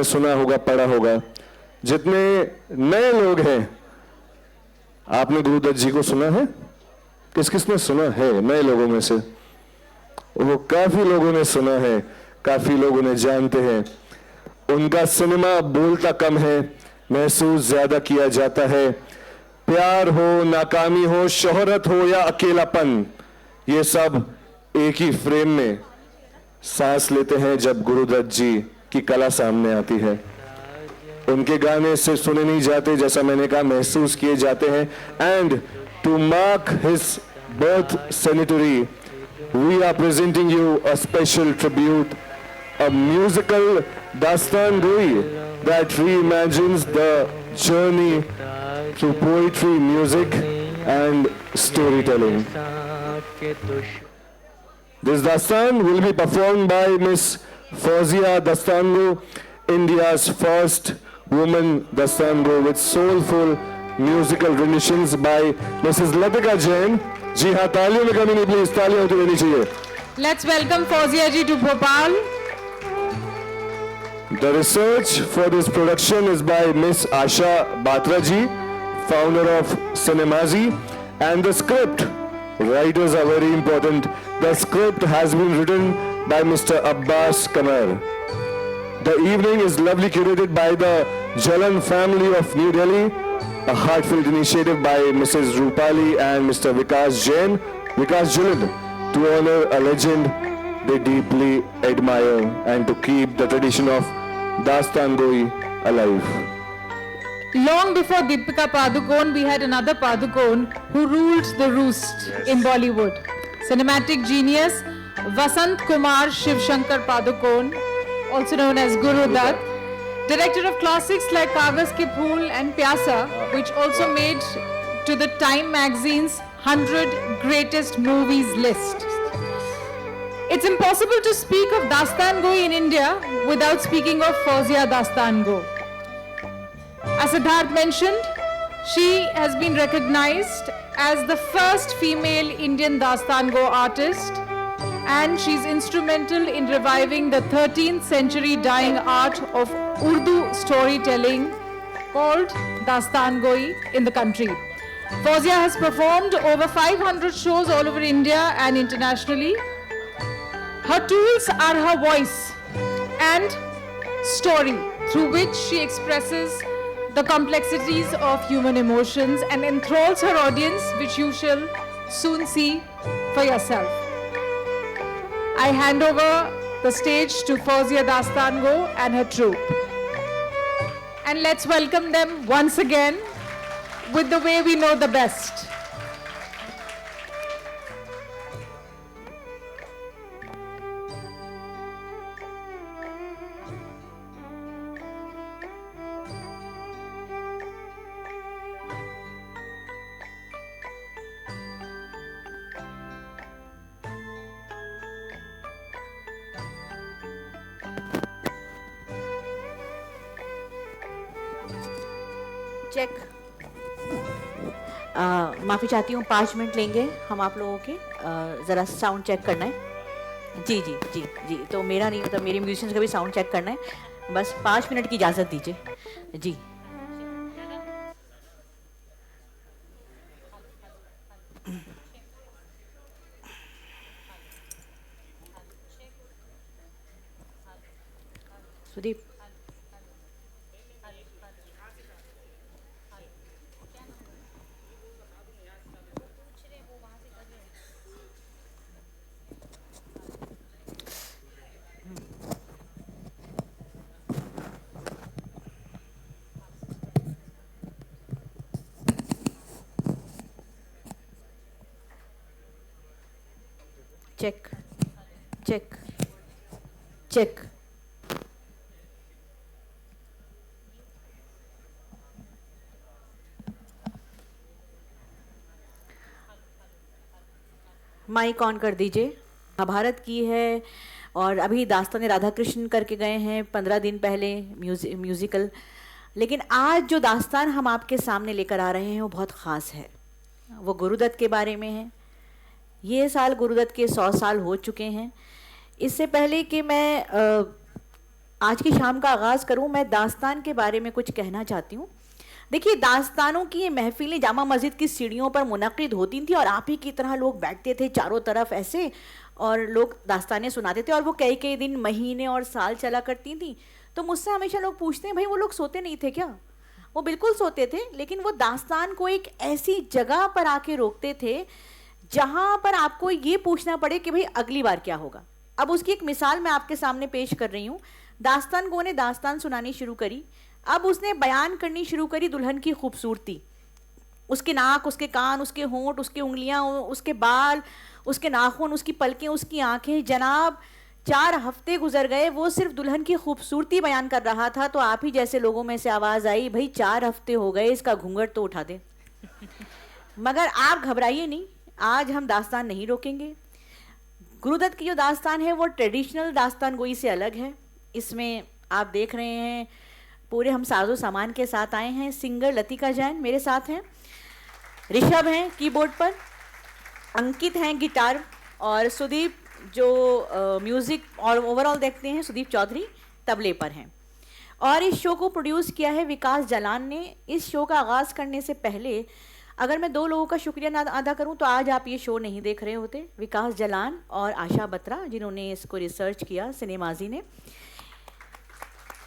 सुना होगा, पढ़ा होगा। जितने नए लोग हैं, आपने गुरुदत्त जी को सुना है? किस किसने सुना है नए लोगों में से? वो काफी लोगों ने सुना है, काफी लोगों ने जानते हैं। उनका सिनेमा बोलता कम है, महसूस ज्यादा किया जाता है। प्यार हो, नाकामी हो, शोहरत हो या अकेलापन, ये सब एक ही फ्रेम में सांस लेते हैं जब गुरुदत्त जी की कला सामने आती है। उनके गाने सिर्फ सुने नहीं जाते, जैसा मैंने कहा, महसूस किए जाते हैं। And to mark his birth centenary, we are presenting you a special tribute, a musical Dastan Goi that reimagines the journey through poetry, music and storytelling. This Dastan will be performed by Miss Fawzia Dastango, India's first woman Dastango, with soulful musical renditions by Mrs. Latika Jain. जी हाँ, तालियों में कमी नहीं, please तालियां होती रहनी चाहिए। Let's welcome Fawzia ji to Bhopal. The research for this production is by Miss Asha Batra ji, founder of Cinemazi, and the script, writers are very important. The script has been written by Mr. Abbas Kamar. The evening is lovely curated by the Jalan family of New Delhi, a heartfelt initiative by Mrs. Rupali and Mr. Vikas Jain, Vikas Julid, to honor a legend they deeply admire and to keep the tradition of Dastan Goi alive. Long before Deepika Padukone, we had another Padukone who ruled the roost in Bollywood. Cinematic genius Vasant Kumar Shiv Shankar Padukone, also known as Guru Dutt, director of classics like Kagaz Ki Phool and Pyasa, which also made to the Time magazine's 100 greatest movies list. It's impossible to speak of Dastan Goi in India without speaking of Fawzia Dastango. As Siddharth mentioned, she has been recognized as the first female Indian Dastango artist, and she's instrumental in reviving the 13th century dying art of Urdu storytelling called Dastango in the country. Fawzia has performed over 500 shows all over India and internationally. Her tools are her voice and story, through which she expresses the complexities of human emotions and enthralls her audience, which you shall soon see for yourself. I hand over the stage to Fawzia Dastango and her troupe. And let's welcome them once again with the way we know the best. Check. माफ़ी चाहती हूँ, 5 minute लेंगे हम आप लोगों के, ज़रा sound check करना है। जी जी जी जी, तो मेरा नहीं, मतलब मेरे म्यूजिशियंस का भी साउंड चेक करना है। बस 5 मिनट की इजाज़त दीजिए जी। Sudeep, check check check. Mike on कर दीजिए। महाभारत की है और अभी दास्तान राधा कृष्ण करके गए हैं 15 दिन पहले म्यूजिकल। लेकिन आज जो दास्तान हम आपके सामने लेकर आ रहे हैं वो बहुत ख़ास है। वो गुरुदत्त के बारे में है। ये साल गुरुदत्त के 100 साल हो चुके हैं। इससे पहले कि मैं आज की शाम का आगाज़ करूं, मैं दास्तान के बारे में कुछ कहना चाहती हूँ। देखिए, दास्तानों की ये महफिलें जामा मस्जिद की सीढ़ियों पर मुनक़िद होती थी और आप ही की तरह लोग बैठते थे चारों तरफ ऐसे, और लोग दास्तानें सुनाते थे, और वो कई कई दिन, महीने और साल चला करती थी। तो मुझसे हमेशा लोग पूछते हैं, भाई वो लोग सोते नहीं थे क्या? वो बिल्कुल सोते थे, लेकिन वो दास्तान को एक ऐसी जगह पर आके रोकते थे जहाँ पर आपको ये पूछना पड़े कि भाई अगली बार क्या होगा। अब उसकी एक मिसाल मैं आपके सामने पेश कर रही हूँ। दास्तान गो ने दास्तान सुनानी शुरू करी। अब उसने बयान करनी शुरू करी दुल्हन की खूबसूरती, उसके नाक, उसके कान, उसके होंठ, उसकी उंगलियां, उसके बाल, उसके नाखून, उसकी पलकें, उसकी आंखें। जनाब 4 हफ्ते गुजर गए, वो सिर्फ दुल्हन की खूबसूरती बयान कर रहा था, तो आप ही जैसे लोगों में से आवाज आई, भाई 4 हफ्ते हो गए, इसका घूंघट तो उठा दे। मगर आप घबराइए नहीं, आज हम दास्तान नहीं रोकेंगे। गुरुदत्त की जो दास्तान है वो ट्रेडिशनल दास्तान गोई से अलग है। इसमें आप देख रहे हैं पूरे हम साजो सामान के साथ आए हैं। सिंगर लतिका जैन मेरे साथ हैं, ऋषभ हैं कीबोर्ड पर, अंकित हैं गिटार, और सुदीप जो म्यूज़िक और ओवरऑल देखते हैं, सुदीप चौधरी तबले पर हैं। और इस शो को प्रोड्यूस किया है विकास जलान ने। इस शो का आगाज़ करने से पहले अगर मैं 2 लोगों का शुक्रिया ना अदा करूं तो आज आप ये शो नहीं देख रहे होते। विकास जलान और आशा बत्रा, जिन्होंने इसको रिसर्च किया, सिनेमाजी ने।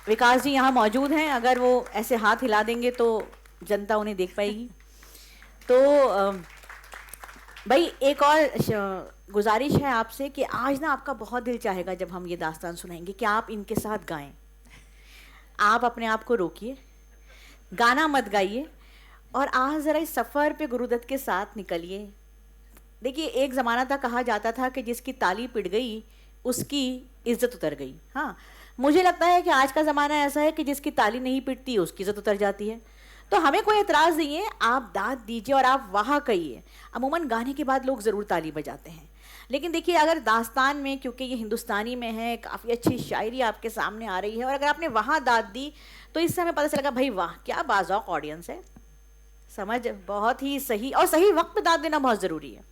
विकास जी यहाँ मौजूद हैं, अगर वो ऐसे हाथ हिला देंगे तो जनता उन्हें देख पाएगी। तो भाई एक और गुजारिश है आपसे कि आज ना आपका बहुत दिल चाहेगा जब हम ये दास्तान सुनाएंगे कि आप इनके साथ गाएं। आप अपने आप को रोकिए, गाना मत गाइए, और आज ज़रा इस सफ़र पे गुरुदत्त के साथ निकलिए। देखिए, एक ज़माना था, कहा जाता था कि जिसकी ताली पिट गई उसकी इज्जत उतर गई। हाँ, मुझे लगता है कि आज का ज़माना ऐसा है कि जिसकी ताली नहीं पिटती उसकी इज्जत उतर जाती है। तो हमें कोई एतराज़ नहीं है, आप दाद दीजिए और आप वाह कहिए। अमूमन गाने के बाद लोग ज़रूर ताली बजाते हैं, लेकिन देखिए अगर दास्तान में, क्योंकि ये हिंदुस्तानी में है, काफ़ी अच्छी शायरी आपके सामने आ रही है, और अगर आपने वहाँ दाद दी तो इससे हमें पता चलेगा भाई वाह क्या बाज़ौक़ ऑडियंस है। समझ बहुत ही सही, और सही वक्त पे दाद देना बहुत ज़रूरी है।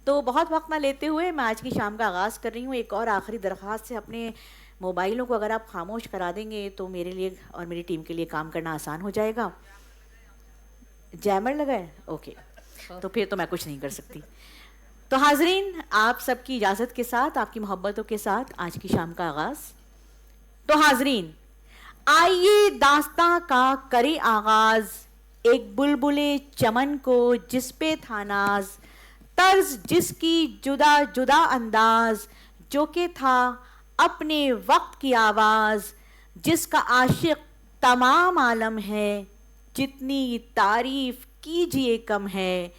तो बहुत वक्त ना लेते हुए मैं आज की शाम का आगाज़ कर रही हूँ। एक और आखिरी दरख्वास्त से, अपने मोबाइलों को अगर आप खामोश करा देंगे तो मेरे लिए और मेरी टीम के लिए काम करना आसान हो जाएगा। जैमर लगा है? ओके, तो फिर तो मैं कुछ नहीं कर सकती। तो हाजरीन, आप सबकी इजाज़त के साथ, आपकी मोहब्बतों के साथ आज की शाम का आगाज़। तो हाजरीन, आइए दास्तां का करे आगाज़, एक बुलबुले चमन को जिस पे था नाज, तर्ज जिसकी जुदा जुदा अंदाज, जो कि था अपने वक्त की आवाज़, जिसका आशिक तमाम आलम है, जितनी तारीफ कीजिए कम है।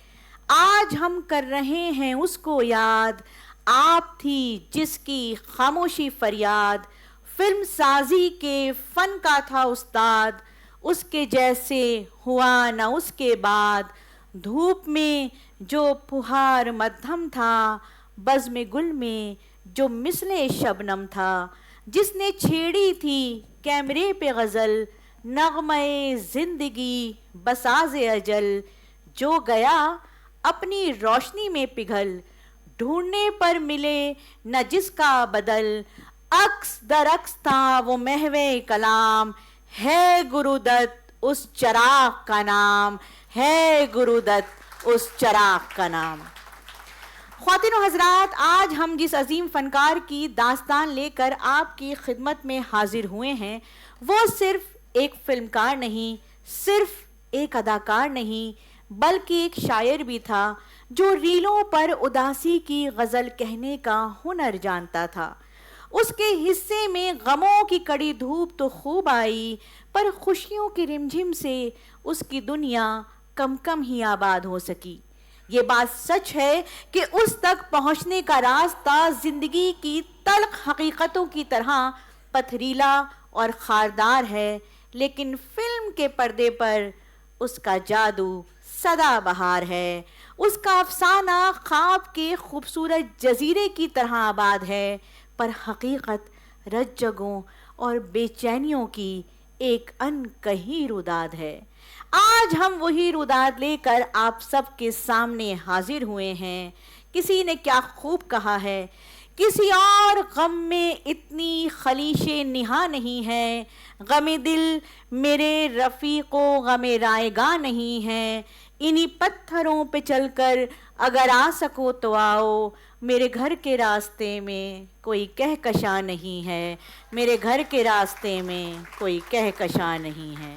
आज हम कर रहे हैं उसको याद, आप थी जिसकी खामोशी फरियाद, फिल्म साजी के फन का था उस्ताद, उसके जैसे हुआ न उसके बाद। धूप में जो फुहार मध्यम था, बज़्म गुल में जो मिसले शबनम था, जिसने छेड़ी थी कैमरे पे गज़ल, नग़्मे ज़िंदगी बसाज़े अजल, जो गया अपनी रोशनी में पिघल, ढूंढने पर मिले न जिसका बदल, अक्स दर अक्स था वो महवे कलाम, है गुरुदत्त उस चराग का नाम, है गुरुदत्त उस चराग का नाम। ख्वातीन व हज़रात, आज हम जिस अजीम फनकार की दास्तान लेकर आपकी खिदमत में हाजिर हुए हैं, वो सिर्फ एक फिल्मकार नहीं, सिर्फ एक अदाकार नहीं, बल्कि एक शायर भी था जो रीलों पर उदासी की गज़ल कहने का हुनर जानता था। उसके हिस्से में गमों की कड़ी धूप तो खूब आई, पर खुशियों की रिमझिम से उसकी दुनिया कम कम ही आबाद हो सकी। ये बात सच है कि उस तक पहुंचने का रास्ता जिंदगी की तल्ख हकीकतों की तरह पथरीला और खारदार है, लेकिन फिल्म के पर्दे पर उसका जादू सदाबहार है। उसका अफसाना ख्वाब के खूबसूरत जजीरे की तरह आबाद है, पर हकीकत रज्जगों और बेचैनियों की एक अनकही रुदाद है। आज हम वही रुदाद लेकर आप सबके सामने हाजिर हुए हैं। किसी ने क्या खूब कहा है किसी और गम में इतनी खलीशे निहा नहीं है, गमे दिल मेरे रफ़ीक़ो गमे रायगा नहीं है। इन्हीं पत्थरों पे चलकर अगर आ सको तो आओ, मेरे घर के रास्ते में कोई कहकशां नहीं है, मेरे घर के रास्ते में कोई कहकशां नहीं है।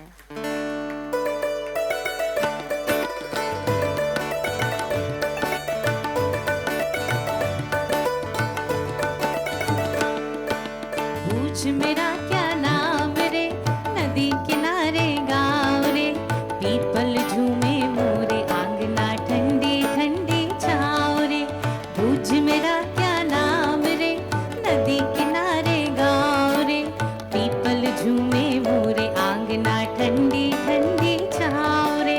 पूछ मेरा क्या नाम रे, नदी किनारे गाँव रे, पीपल झूमे मोरे आंगना ठंडी ठंडी छाँव रे। पूछ मेरा क्या नाम रे, नदी किनारे गाँव रे, पीपल झूमे मोरे आंगना ठंडी ठंडी छाँव रे।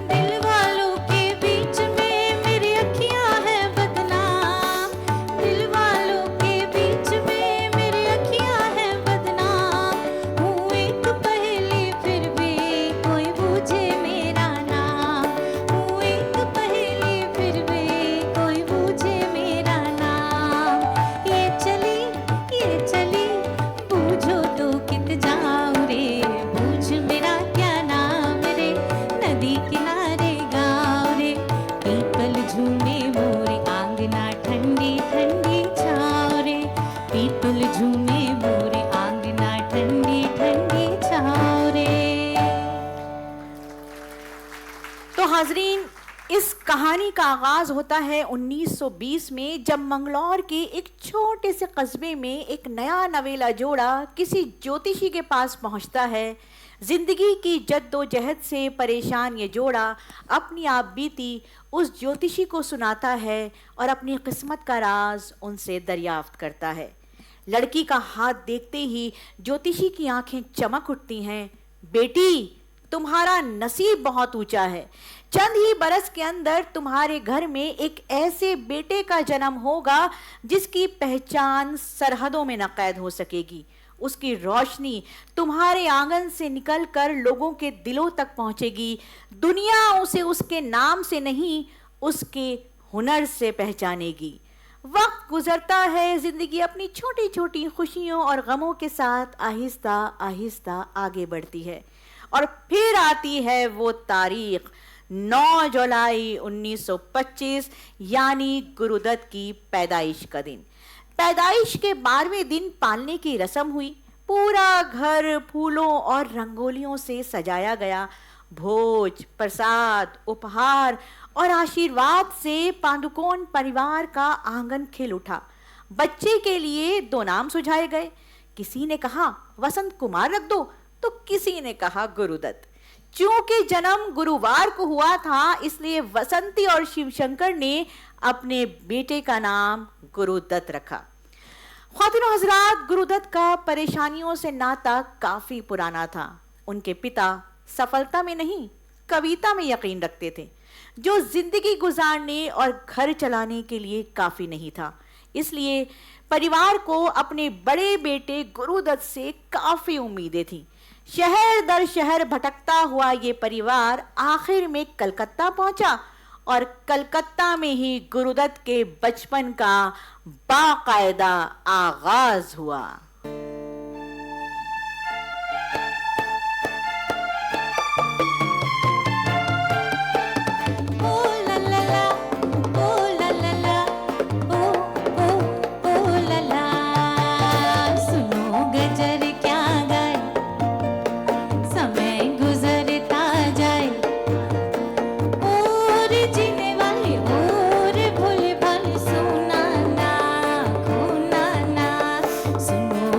दिल वालों के बीच में मेरी अखियां हैं बदनाम, दिल वालों के बीच में मेरी अखियां हैं बदनाम। हूँ एक पहेली फिर भी कोई पूछे मेरा नाम, हूँ एक पहेली फिर भी कोई पूछे मेरा नाम। ये चली बूझो तो कित जाऊं रे, पूछ मेरा क्या नाम रे, नदी किनारे गाँव रे, पीपल झूमे मोरे आंगना ठंडी ठंडी छाँव रे, पीपल झूमे मोरे आंगना ठंडी ठंडी छाँव रे। तो हाजरीन, इस कहानी का आगाज होता है 1920 में, जब मंगलौर के एक छोटे से कस्बे में एक नया नवेला जोड़ा किसी ज्योतिषी के पास पहुंचता है। जिंदगी की जद्दोजहद से परेशान ये जोड़ा अपनी आप बीती उस ज्योतिषी को सुनाता है और अपनी किस्मत का राज उनसे दरियाफ्त करता है। लड़की का हाथ देखते ही ज्योतिषी की आंखें चमक उठती हैं। बेटी, तुम्हारा नसीब बहुत ऊंचा है, चंद ही बरस के अंदर तुम्हारे घर में एक ऐसे बेटे का जन्म होगा जिसकी पहचान सरहदों में न कैद हो सकेगी। उसकी रोशनी तुम्हारे आंगन से निकलकर लोगों के दिलों तक पहुंचेगी। दुनिया उसे उसके नाम से नहीं, उसके हुनर से पहचानेगी। वक्त गुजरता है, जिंदगी अपनी छोटी छोटी खुशियों और गमों के साथ आहिस्ता आहिस्ता आगे बढ़ती है। और फिर आती है वो तारीख 9 जुलाई 1925, यानी गुरुदत्त की पैदाइश का दिन। पैदाइश के 12वें दिन पालने की रस्म हुई। पूरा घर फूलों और रंगोलियों से सजाया गया। भोज, प्रसाद, उपहार और आशीर्वाद से पादुकोण परिवार का आंगन खिल उठा। बच्चे के लिए 2 नाम सुझाए गए। किसी ने कहा वसंत कुमार रख दो, तो किसी ने कहा गुरुदत्त। चूंकि जन्म गुरुवार को हुआ था, इसलिए वसंती और शिवशंकर ने अपने बेटे का नाम गुरुदत्त रखा। ख्वातीनो हजरात, गुरुदत्त का परेशानियों से नाता काफी पुराना था। उनके पिता सफलता में नहीं, कविता में यकीन रखते थे, जो जिंदगी गुजारने और घर चलाने के लिए काफी नहीं था। इसलिए परिवार को अपने बड़े बेटे गुरुदत्त से काफी उम्मीदें थी। शहर दर शहर भटकता हुआ ये परिवार आखिर में कलकत्ता पहुंचा और कलकत्ता में ही गुरुदत्त के बचपन का बाकायदा आगाज हुआ। सुनो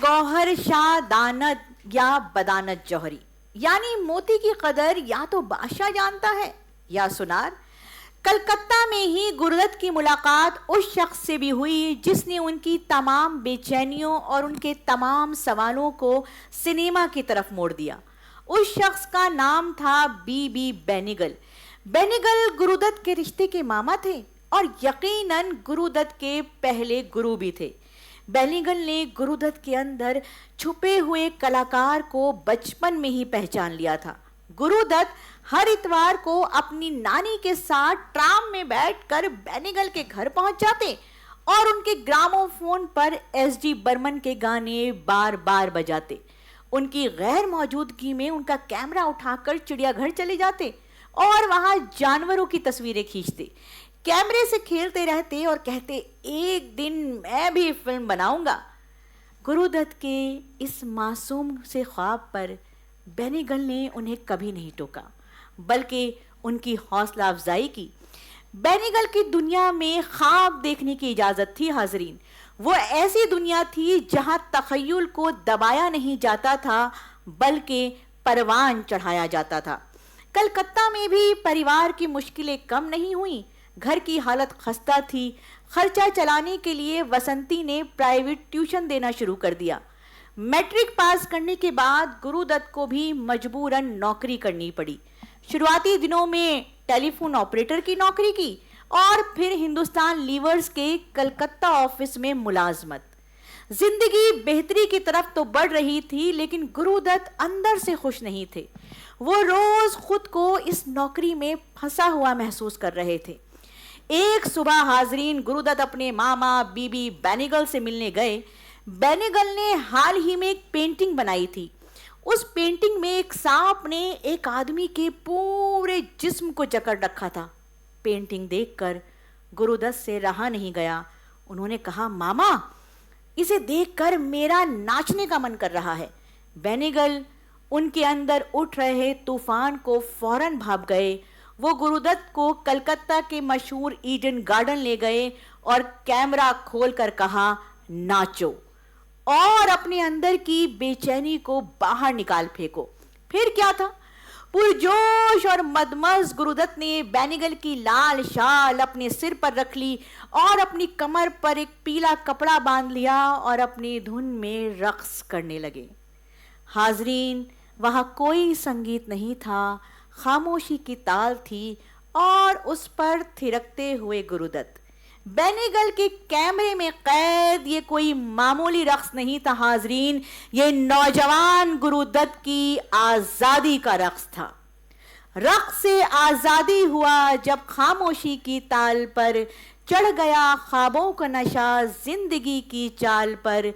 गौहर शाह दानत या बदानत जौहरी, यानी मोती की कदर या तो बादशाह जानता है या सुनार। कलकत्ता में ही गुरुदत्त की मुलाकात उस शख्स से भी हुई जिसने उनकी तमाम बेचैनियों और उनके तमाम सवालों को सिनेमा की तरफ मोड़ दिया। उस शख्स का नाम था बीबी बेनिगल। बेनिगल गुरुदत्त के रिश्ते के मामा थे और यकीनन गुरुदत्त के पहले गुरु भी थे। बेनिगल ने गुरुदत्त के अंदर छुपे हुए कलाकार को बचपन में ही पहचान लिया था। गुरुदत्त हर इतवार को अपनी नानी के साथ ट्राम में बैठकर बेनिगल के घर पहुंच जाते और उनके ग्रामोफोन पर एसडी बर्मन के गाने बार बार बजाते। उनकी गैर मौजूदगी में उनका कैमरा उठाकर चिड़ियाघर चले जाते और वहां जानवरों की तस्वीरें खींचते, कैमरे से खेलते रहते और कहते, एक दिन मैं भी फिल्म बनाऊंगा। गुरुदत्त के इस मासूम से ख्वाब पर बेनिगल ने उन्हें कभी नहीं टोका, बल्कि उनकी हौसला अफजाई की। बेनिगल की दुनिया में ख्वाब देखने की इजाजत थी हाजरीन। वो ऐसी दुनिया थी जहां तखय्युल को दबाया नहीं जाता था बल्कि परवान चढ़ाया जाता था। कलकत्ता में भी परिवार की मुश्किलें कम नहीं हुई। घर की हालत खस्ता थी। खर्चा चलाने के लिए वसंती ने प्राइवेट ट्यूशन देना शुरू कर दिया। मैट्रिक पास करने के बाद गुरुदत्त को भी मजबूरन नौकरी करनी पड़ी। शुरुआती दिनों में टेलीफोन ऑपरेटर की नौकरी की और फिर हिंदुस्तान लीवर्स के कलकत्ता ऑफिस में मुलाजमत। जिंदगी बेहतरी की तरफ तो बढ़ रही थी, लेकिन गुरुदत्त अंदर से खुश नहीं थे। वो रोज खुद को इस नौकरी में फंसा हुआ महसूस कर रहे थे। एक सुबह हाजरीन, गुरुदत्त अपने मामा बीबी बेनिगल से मिलने गए। बेनिगल ने हाल ही में एक पेंटिंग बनाई थी। उस पेंटिंग में एक सांप ने एक आदमी के पूरे जिस्म को जकड़ रखा था। पेंटिंग देखकर गुरुदत्त से रहा नहीं गया। उन्होंने कहा, मामा, इसे देखकर मेरा नाचने का मन कर रहा है। बेनिगल उनके अंदर उठ रहे तूफान को फौरन भाप गए। वो गुरुदत्त को कलकत्ता के मशहूर ईडन गार्डन ले गए और कैमरा खोलकर कहा, नाचो और अपने अंदर की बेचैनी को बाहर निकाल फेंको। फिर क्या था, पुरजोश और मदमस्त गुरुदत्त ने बेनिगल की लाल शाल अपने सिर पर रख ली और अपनी कमर पर एक पीला कपड़ा बांध लिया और अपनी धुन में रक्स करने लगे। हाजरीन, वहां कोई संगीत नहीं था, खामोशी की ताल थी और उस पर थिरकते हुए गुरुदत्त। बेनिगल के कैमरे में कैद ये कोई मामूली रक्स नहीं था हाजरीन, ये नौजवान गुरुदत्त की आजादी का रक्स था। रक्स से आजादी हुआ जब खामोशी की ताल पर चढ़ गया ख्वाबों का नशा जिंदगी की चाल पर,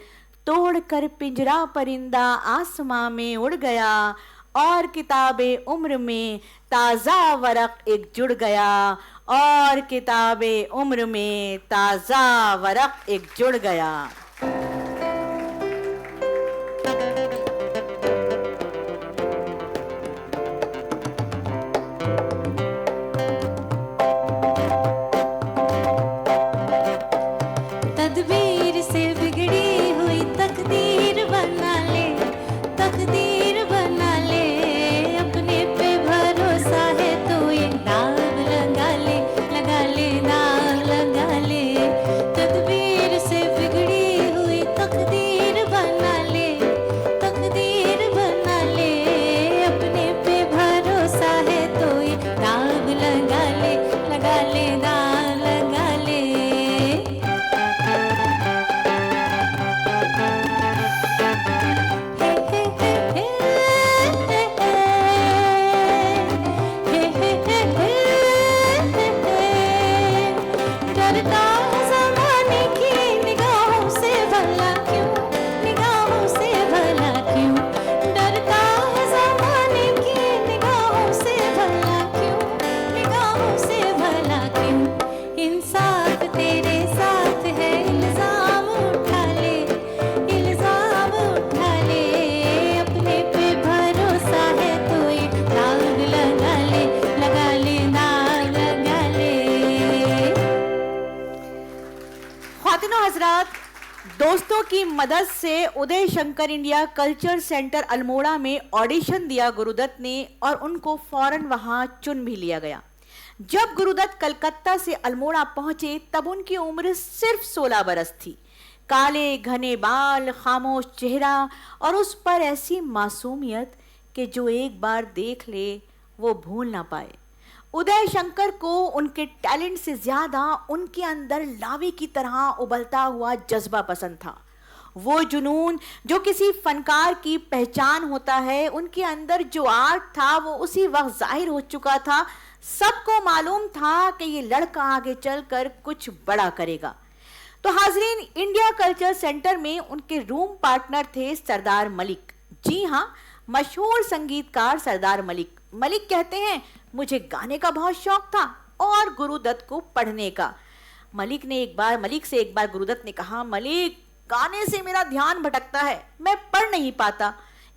तोड़कर पिंजरा परिंदा आसमां में उड़ गया और किताबे उम्र में ताज़ा वरक एक जुड़ गया और किताबे उम्र में ताज़ा वरक एक जुड़ गया। तदबीर से बिगड़ी हुई तकदीर बना ले, तकदीर बना ले, अपने पे भरोसा है तो ये दाग लगा ले, लगा ले, दाग लगा ले। तदबीर से बिगड़ी दोस्तों की मदद से Uday Shankar India culture centre Almora में ऑडिशन दिया गुरुदत्त ने और उनको फौरन वहां चुन भी लिया गया। जब गुरुदत्त कलकत्ता से अल्मोड़ा पहुंचे तब उनकी उम्र सिर्फ 16 बरस थी। काले घने बाल, खामोश चेहरा और उस पर ऐसी मासूमियत कि जो एक बार देख ले वो भूल ना पाए। उदय शंकर को उनके टैलेंट से ज्यादा उनके अंदर लावे की तरह उबलता हुआ जज्बा पसंद था। वो जुनून जो किसी फनकार की पहचान होता है, उनके अंदर जो आर्ट था वो उसी वक्त जाहिर हो चुका था। सबको मालूम था कि ये लड़का आगे चलकर कुछ बड़ा करेगा। तो हाजरीन, इंडिया कल्चर सेंटर में उनके रूम पार्टनर थे सरदार मलिक। जी हाँ, मशहूर संगीतकार सरदार मलिक। मलिक कहते हैं, मुझे गाने का बहुत शौक था और गुरुदत्त को पढ़ने का। मलिक से एक बार गुरुदत्त ने कहा, मलिक, गाने से मेरा ध्यान भटकता है, मैं पढ़ नहीं पाता।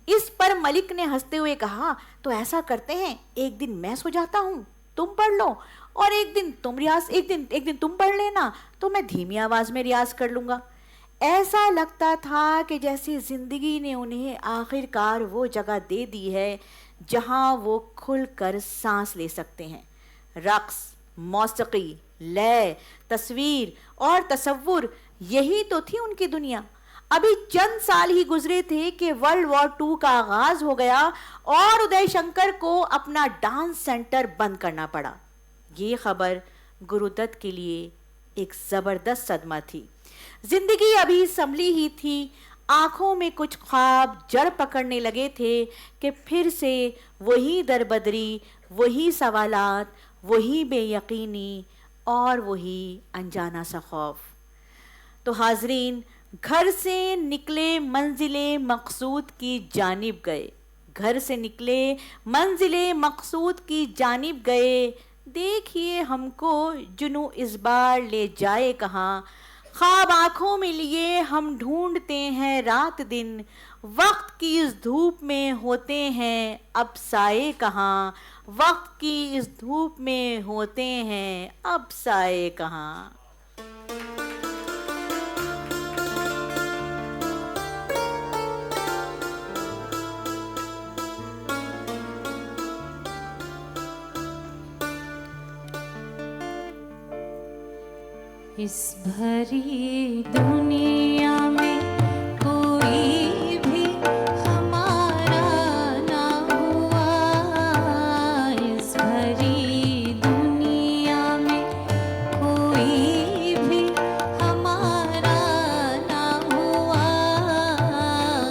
इस पर मलिक ने हंसते हुए कहा, तो ऐसा करते हैं, एक दिन मैं सो जाता हूँ, तुम पढ़ लो, और एक दिन तुम पढ़ लेना, तो मैं धीमी आवाज में रियाज कर लूंगा। ऐसा लगता था कि जैसे जिंदगी ने उन्हें आखिरकार वो जगह दे दी है जहां वो खुलकर सांस ले सकते हैं। रक्स, मौसीकी, लय, तस्वीर और तसव्वुर, यही तो थी उनकी दुनिया। अभी चंद साल ही गुजरे थे कि वर्ल्ड वॉर 2 का आगाज हो गया और उदय शंकर को अपना डांस सेंटर बंद करना पड़ा। ये खबर गुरुदत्त के लिए एक जबरदस्त सदमा थी। जिंदगी अभी संभली ही थी, आंखों में कुछ ख्वाब जड़ पकड़ने लगे थे कि फिर से वही दरबदरी, वही सवालात, वही बेयकीनी और वही अनजाना सा खौफ। तो हाजरीन, घर से निकले मंजिले मकसूद की जानिब गए, घर से निकले मंजिले मकसूद की जानिब गए। देखिए हमको जुनू इस बार ले जाए कहाँ, ख्वाब आंखों में लिए हम ढूंढते हैं रात दिन, वक्त की इस धूप में होते हैं अब साए कहाँ, वक्त की इस धूप में होते हैं अब साए कहाँ। इस भरी दुनिया में कोई भी हमारा ना हुआ, इस भरी दुनिया में कोई भी हमारा ना हुआ।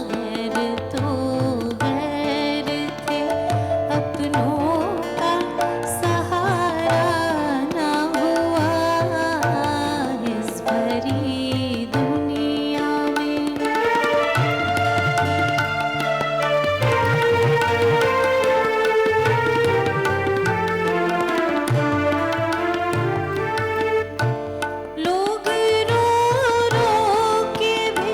गैर तो गैर थे, अपनों का सहारा ना हुआ, इस भरी दुनिया में। लोग रो रो के भी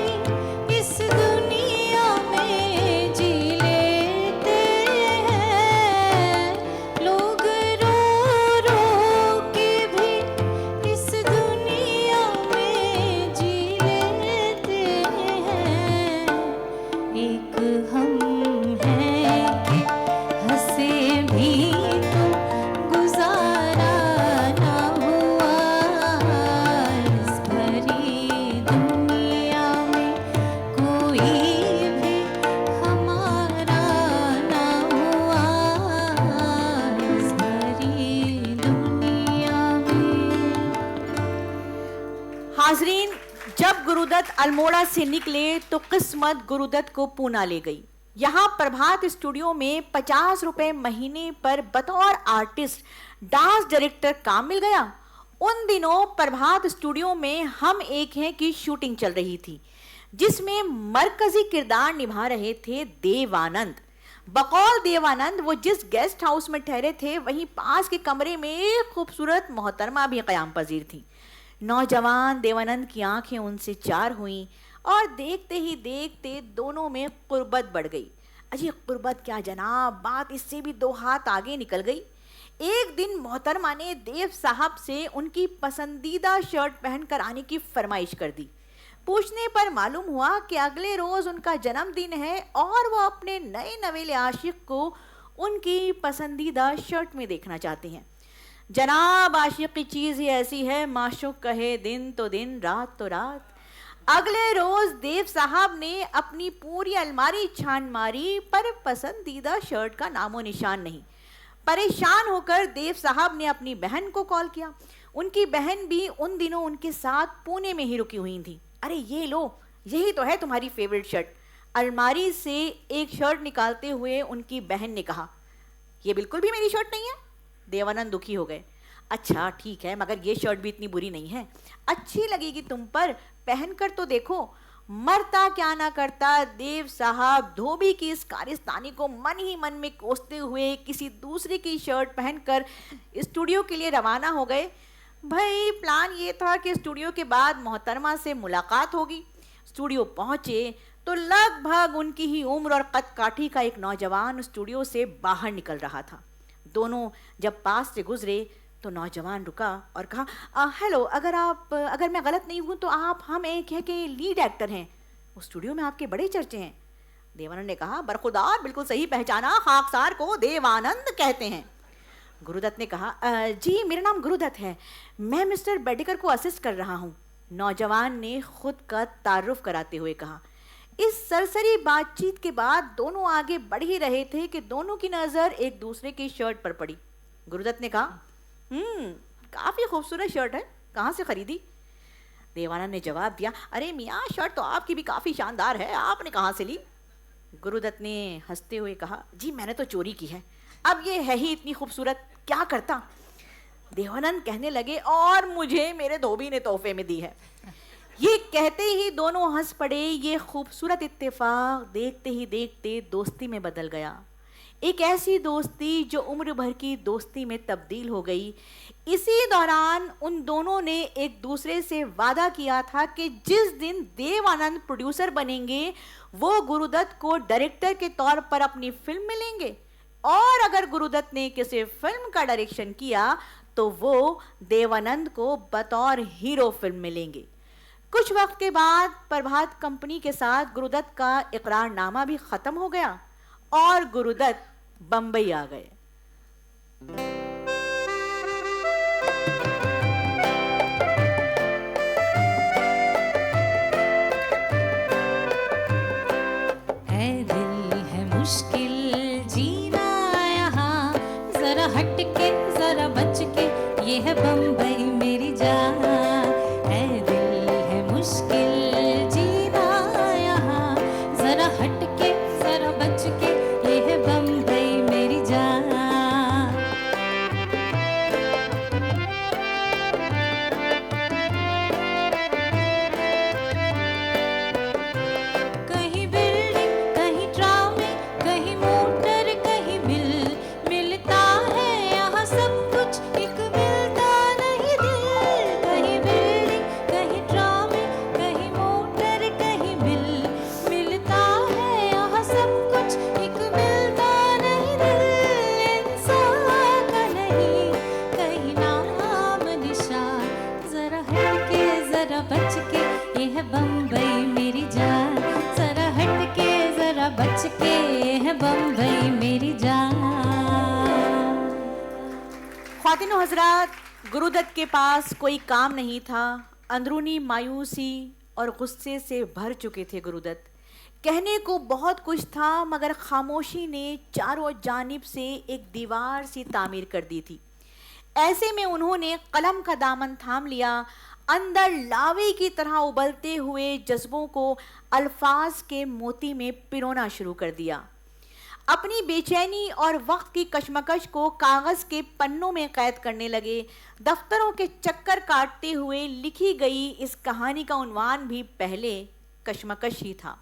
इस दुनिया में जी लेते हैं, लोग रो रो के भी इस दुनिया में जी लेते हैं। एक हम हैं कि हंसे भी तो गुजारा ना हुआ, इस भरी दुनिया में कोई भी हमारा ना हुआ, इस भरी दुनिया में। हाजरीन, जब गुरुदत्त अल्मोड़ा से निकले तो किस्मत गुरुदत्त को पूना ले गई। यहाँ प्रभात स्टूडियो में 50 रुपए महीने पर बतौर आर्टिस्ट डांस डायरेक्टर काम मिल गया। उन दिनों प्रभात स्टूडियो में हम एक हैं की शूटिंग चल रही थी, जिसमें मरकजी किरदार निभा रहे थे देवानंद। बकौल देवानंद वो जिस गेस्ट हाउस में ठहरे थे, वहीं पास के कमरे में एक खूबसूरत मोहतरमा भी क़याम पजीर थी। नौजवान देवानंद की आंखें उनसे चार हुईं और देखते ही देखते दोनों में कुर्बत बढ़ गई। अजी कुर्बत क्या जनाब, बात इससे भी 2 हाथ आगे निकल गई। एक दिन मोहतरमा ने देव साहब से उनकी पसंदीदा शर्ट पहनकर आने की फरमाइश कर दी। पूछने पर मालूम हुआ कि अगले रोज उनका जन्मदिन है और वो अपने नए नवेले आशिक को उनकी पसंदीदा शर्ट में देखना चाहते हैं। जनाब, आशिक की चीज ही ऐसी है, माशूक कहे दिन तो दिन, रात तो रात। अगले रोज देव साहब ने अपनी पूरी अलमारी छान मारी पर पसंदीदा शर्ट का नामो निशान नहीं। परेशान होकर देव साहब ने अपनी बहन को कॉल किया। उनकी बहन भी उन दिनों उनके साथ पुणे में ही रुकी हुई थी। अरे ये लो, यही तो है तुम्हारी फेवरेट शर्ट। अलमारी से एक शर्ट निकालते हुए उनकी बहन ने कहा, ये बिल्कुल भी मेरी शर्ट नहीं है। देवानंद दुखी हो गए। अच्छा ठीक है, मगर ये शर्ट भी इतनी बुरी नहीं है, अच्छी लगेगी तुम पर, पहन कर तो देखो। मरता क्या ना करता, देव साहब धोबी की इस कारिस्तानी को मन ही मन में कोसते हुए किसी दूसरे की शर्ट पहनकर स्टूडियो के लिए रवाना हो गए। भाई प्लान ये था कि स्टूडियो के बाद मोहतरमा से मुलाकात होगी। स्टूडियो पहुंचे तो लगभग उनकी ही उम्र और कद काठी का एक नौजवान स्टूडियो से बाहर निकल रहा था। दोनों जब पास से गुजरे तो नौजवान रुका और कहा, हेलो, अगर मैं गलत नहीं हूँ तो आप हम एक है कि लीड एक्टर हैं, उस स्टूडियो में आपके बड़े चर्चे हैं। देवानंद ने कहा, बरखुदार, बिल्कुल सही पहचाना, खाकसार को देवानंद कहते हैं। गुरुदत्त ने कहा, जी मेरा नाम गुरुदत्त है, मैं मिस्टर बेडेकर को असिस्ट कर रहा हूँ। नौजवान ने खुद का तारुफ कराते हुए कहा। इस सरसरी बातचीत के बाद दोनों आगे बढ़ ही रहे थे कि दोनों की नजर एक दूसरे की शर्ट पर पड़ी। गुरुदत्त ने कहा, काफी खूबसूरत शर्ट है, कहाँ से खरीदी? देवानंद ने जवाब दिया, अरे मियाँ, शर्ट तो आपकी भी काफी शानदार है, आपने कहाँ से ली? गुरुदत्त ने हंसते हुए कहा, जी मैंने तो चोरी की है, अब ये है ही इतनी खूबसूरत, क्या करता? देवानंद कहने लगे, और मुझे मेरे धोबी ने तोहफे में दी है। ये कहते ही दोनों हंस पड़े। ये खूबसूरत इत्तेफाक देखते ही देखते दोस्ती में बदल गया, एक ऐसी दोस्ती जो उम्र भर की दोस्ती में तब्दील हो गई। इसी दौरान उन दोनों ने एक दूसरे से वादा किया था कि जिस दिन देवानंद प्रोड्यूसर बनेंगे वो गुरुदत्त को डायरेक्टर के तौर पर अपनी फिल्म में लेंगे, और अगर गुरुदत्त ने किसी फिल्म का डायरेक्शन किया तो वो देवानंद को बतौर हीरो फिल्म में लेंगे। कुछ वक्त के बाद प्रभात कंपनी के साथ गुरुदत्त का इकरारनामा भी खत्म हो गया और गुरुदत्त बंबई आ गए। है दिल है मुश्किल जीना यहाँ, जरा हट के जरा बच के, ये है बंबई मेरी जान। है दिल है मुश्किल जीना यहाँ, जरा हट के जरा बच के, ये है बंबई मेरी जान। कहीं बिल्डिंग, कहीं ट्रामे, कहीं मोटर, कहीं मिल, मिलता है यहाँ सब कुछ, एक मिलता नहीं दिल। कहीं बिल्डिंग, कहीं ट्रामे, कहीं मोटर, कहीं मिल, मिलता है यहाँ सब कुछ, एक मिलता नहीं दिल। इंसान का नहीं कहीं नाम निशान, जरा हट के जरा बच के, ये है बंबई मेरी जान। जरा हट के जरा बच के, ये है बंबई मेरी जान। ख्वातीनो हजरात, गुरुदत्त के पास कोई काम नहीं था। अंदरूनी मायूसी और गुस्से से भर चुके थे गुरुदत्त। कहने को बहुत कुछ था मगर खामोशी ने चारों जानिब से एक दीवार सी तामीर कर दी थी। ऐसे में उन्होंने कलम का दामन थाम लिया, अंदर लावे की तरह उबलते हुए जज्बों को अल्फाज के मोती में पिरोना शुरू कर दिया। अपनी बेचैनी और वक्त की कशमकश को कागज के पन्नों में कैद करने लगे। दफ्तरों के चक्कर काटते हुए लिखी गई इस कहानी का उन्वान भी पहले कशमकश ही था।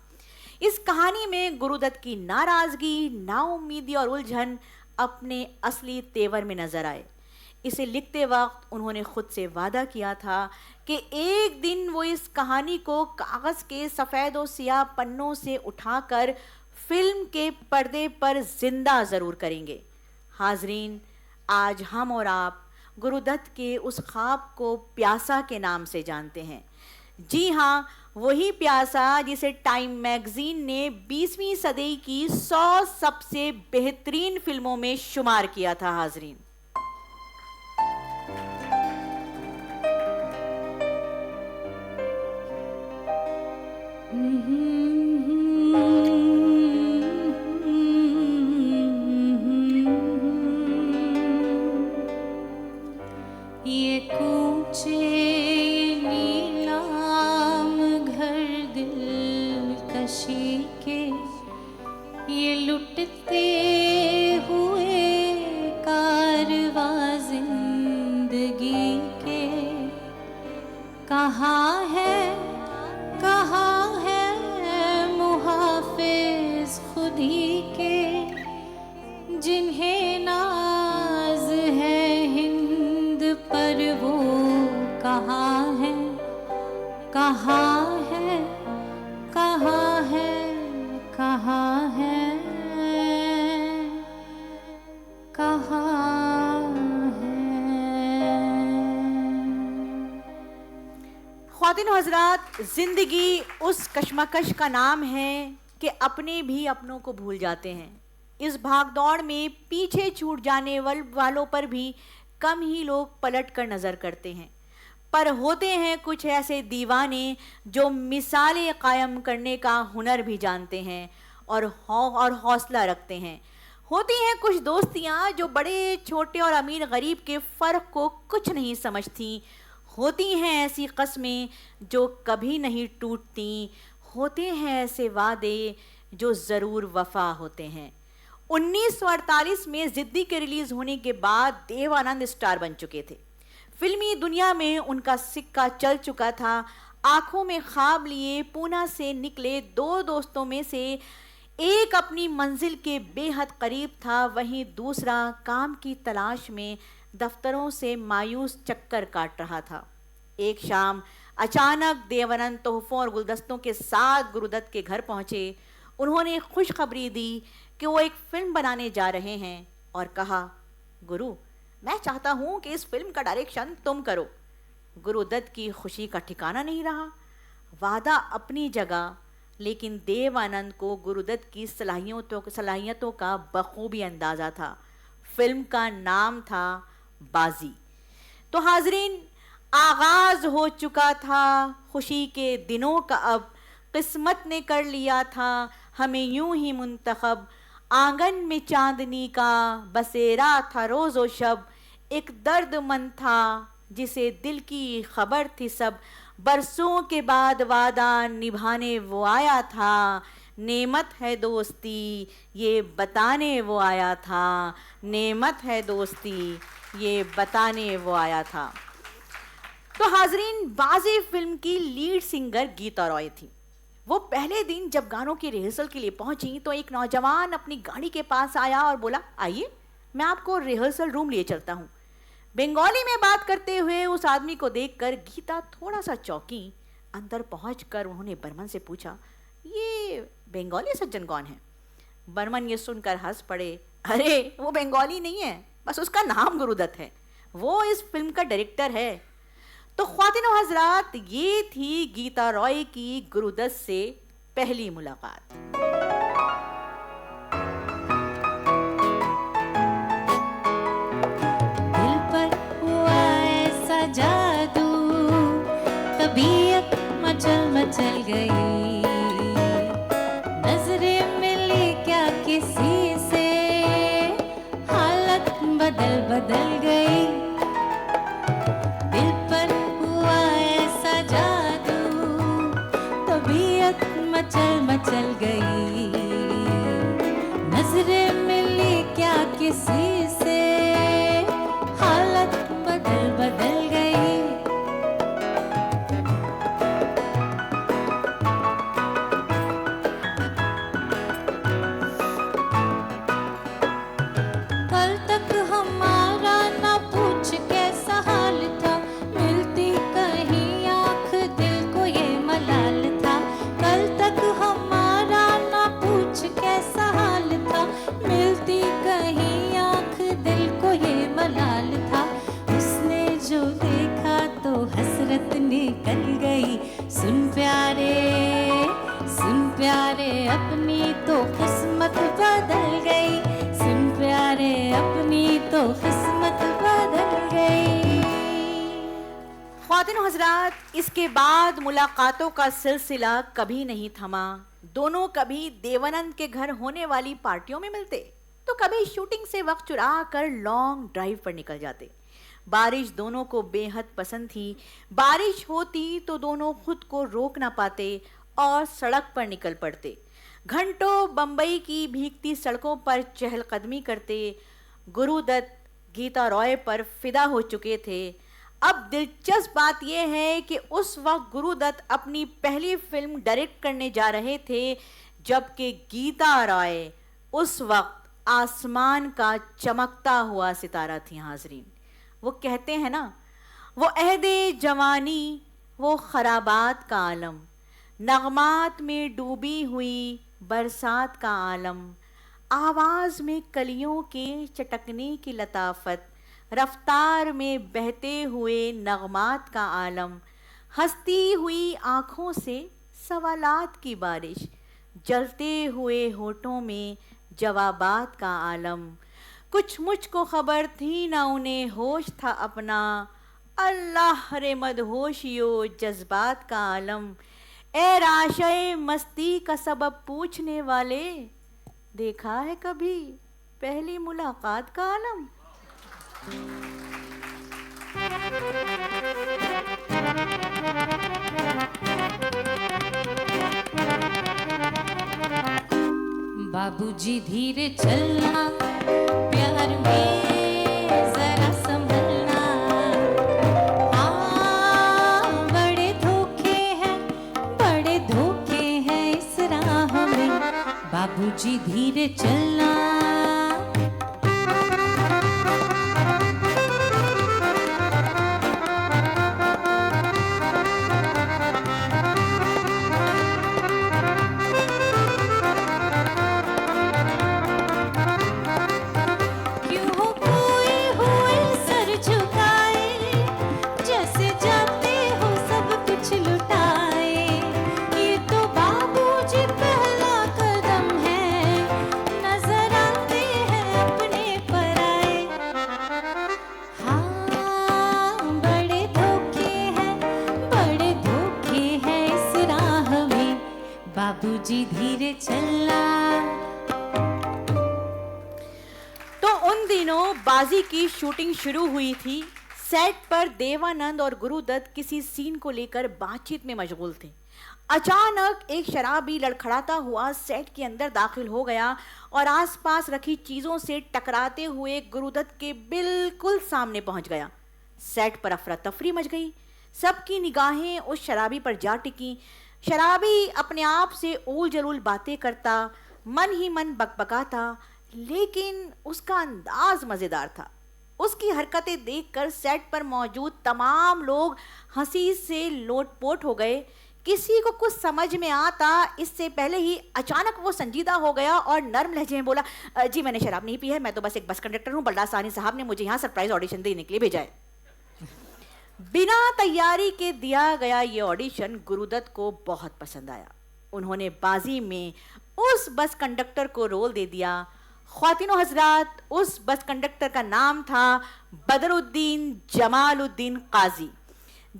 इस कहानी में गुरुदत्त की नाराजगी, नाउम्मीदी और उलझन अपने असली तेवर में नजर आए। इसे लिखते वक्त उन्होंने खुद से वादा किया था कि एक दिन वो इस कहानी को कागज के सफ़ेद और सियाह पन्नों से उठाकर फिल्म के पर्दे पर जिंदा जरूर करेंगे। हाजरीन, आज हम और आप गुरुदत्त के उस ख्वाब को प्यासा के नाम से जानते हैं। जी हाँ, वही प्यासा जिसे टाइम मैगजीन ने 20वीं सदी की 100 सबसे बेहतरीन फिल्मों में शुमार किया था। हाजरीन, ये कूचे नीलाम घर दिलकशी के, ये लुटते हुए कारवा जिंदगी के, कहाँ है मुहाफिज खुदी के, जिन्हें नाज है हिंद पर वो कहाँ है, कहाँ है, कहाँ है, कहाँ है, कहाँ है। ख्वातीन व हज़रात, जिंदगी उस कश्मकश का नाम है कि अपने भी अपनों को भूल जाते हैं। इस भागदौड़ में पीछे छूट जाने वालों पर भी कम ही लोग पलट कर नजर करते हैं, पर होते हैं कुछ ऐसे दीवाने जो मिसालें कायम करने का हुनर भी जानते हैं और हौसला रखते हैं। होती हैं कुछ दोस्तियां जो बड़े छोटे और अमीर गरीब के फ़र्क को कुछ नहीं समझती। होती हैं ऐसी कस्में जो कभी नहीं टूटती। होते हैं ऐसे वादे जो ज़रूर वफा होते हैं। 1948 में ज़िद्दी के रिलीज़ होने के बाद देवानंद स्टार बन चुके थे। फिल्मी दुनिया में उनका सिक्का चल चुका था। आंखों में ख्वाब लिए पूना से निकले दो दोस्तों में से एक अपनी मंजिल के बेहद करीब था, वहीं दूसरा काम की तलाश में दफ्तरों से मायूस चक्कर काट रहा था। एक शाम अचानक देवानंद तोहफों और गुलदस्तों के साथ गुरुदत्त के घर पहुंचे। उन्होंने खुशखबरी दी कि वो एक फिल्म बनाने जा रहे हैं और कहा, गुरु, मैं चाहता हूं कि इस फिल्म का डायरेक्शन तुम करो। गुरुदत्त की खुशी का ठिकाना नहीं रहा। वादा अपनी जगह, लेकिन देवानंद को गुरुदत्त की सलाहियतों का बखूबी अंदाज़ा था। फिल्म का नाम था बाजी। तो हाजरीन, आगाज़ हो चुका था खुशी के दिनों का। अब किस्मत ने कर लिया था हमें यूं ही मुंतखब। आंगन में चांदनी का बसेरा था रोज़ो शब। एक दर्द मन था जिसे दिल की खबर थी सब। बरसों के बाद वादा निभाने वो आया था। नेमत है दोस्ती ये बताने वो आया था। नेमत है दोस्ती ये बताने वो आया था। तो हाजरीन, बाजी फिल्म की लीड सिंगर गीता रॉय थी। वो पहले दिन जब गानों की रिहर्सल के लिए पहुंची तो एक नौजवान अपनी गाड़ी के पास आया और बोला, आइए मैं आपको रिहर्सल रूम लिए चलता हूँ। बंगाली में बात करते हुए उस आदमी को देखकर गीता थोड़ा सा चौंकी। अंदर पहुंचकर उन्होंने बर्मन से पूछा, ये बंगाली सज्जन कौन है? बर्मन ये सुनकर हंस पड़े। अरे वो बंगाली नहीं है, बस उसका नाम गुरुदत्त है, वो इस फिल्म का डायरेक्टर है। तो ख्वातीन व हज़रात, ये थी गीता रॉय की गुरुदत्त से पहली मुलाकात। दिल पर हुआ ऐसा जादू, तबीयत मचल मचल गई। नजरें मिली क्या किसी से, हालत बदल बदल गई। दिल पर हुआ ऐसा जादू, तबीयत मचल मचल गई। प्यारे अपनी तो किस्मत बदल गई, सिम प्यारे अपनी तो किस्मत बदल गई। ख्वातीन हजरात, इसके बाद मुलाकातों का सिलसिला कभी नहीं थमा। दोनों कभी देवानंद के घर होने वाली पार्टियों में मिलते, तो कभी शूटिंग से वक्त चुरा कर लॉन्ग ड्राइव पर निकल जाते। बारिश दोनों को बेहद पसंद थी। बारिश होती तो दोनों खुद को रोक ना पाते और सड़क पर निकल पड़ते। घंटों बंबई की भीगती सड़कों पर चहलकदमी करते। गुरुदत्त गीता रॉय पर फिदा हो चुके थे। अब दिलचस्प बात यह है कि उस वक्त गुरुदत्त अपनी पहली फिल्म डायरेक्ट करने जा रहे थे, जबकि गीता रॉय उस वक्त आसमान का चमकता हुआ सितारा थी। हाजरीन, वो कहते हैं ना, वो अहदे जवानी, वो खराबात का आलम, नगमात में डूबी हुई बरसात का आलम, आवाज में कलियों के चटकने की लताफत, रफ्तार में बहते हुए नगमात का आलम, हंसती हुई आँखों से सवालात की बारिश, जलते हुए होठों में जवाबात का आलम। कुछ मुझको खबर थी ना उन्हें होश था अपना, अल्लाह रे मदहोशियो जज्बात का आलम। ए राशे मस्ती का सबब पूछने वाले, देखा है कभी पहली मुलाकात का आलम? बाबूजी धीरे चलना, प्यार में जरा संभलना, हाँ बड़े धोखे हैं, बड़े धोखे हैं इस राह में। बाबूजी धीरे चलना। बाबूजी धीरे चलना। तो उन दिनों बाजी की शूटिंग शुरू हुई थी। सेट पर देवानंद और गुरुदत्त किसी सीन को लेकर बातचीत में मशगूल थे। अचानक एक शराबी लड़खड़ाता हुआ सेट के अंदर दाखिल हो गया और आसपास रखी चीजों से टकराते हुए गुरुदत्त के बिल्कुल सामने पहुंच गया। सेट पर अफरा तफरी मच गई। सबकी निगाहें उस शराबी पर जा टिकी। शराबी अपने आप से ऊल जलूल बातें करता, मन ही मन बकबकाता, लेकिन उसका अंदाज मजेदार था। उसकी हरकतें देखकर सेट पर मौजूद तमाम लोग हंसी से लोटपोट हो गए। किसी को कुछ समझ में आता इससे पहले ही अचानक वो संजीदा हो गया और नर्म लहजे में बोला, जी मैंने शराब नहीं पी है, मैं तो बस एक बस कंडक्टर हूँ। बल्ला सानी साहब ने मुझे यहाँ सरप्राइज ऑडिशन देने के लिए भेजा है। बिना तैयारी के दिया गया ये ऑडिशन गुरुदत्त को बहुत पसंद आया। उन्होंने बाजी में उस बस कंडक्टर को रोल दे दिया। ख्वातीनो हजरात, उस बस कंडक्टर का नाम था बदरुद्दीन जमालुद्दीन काजी।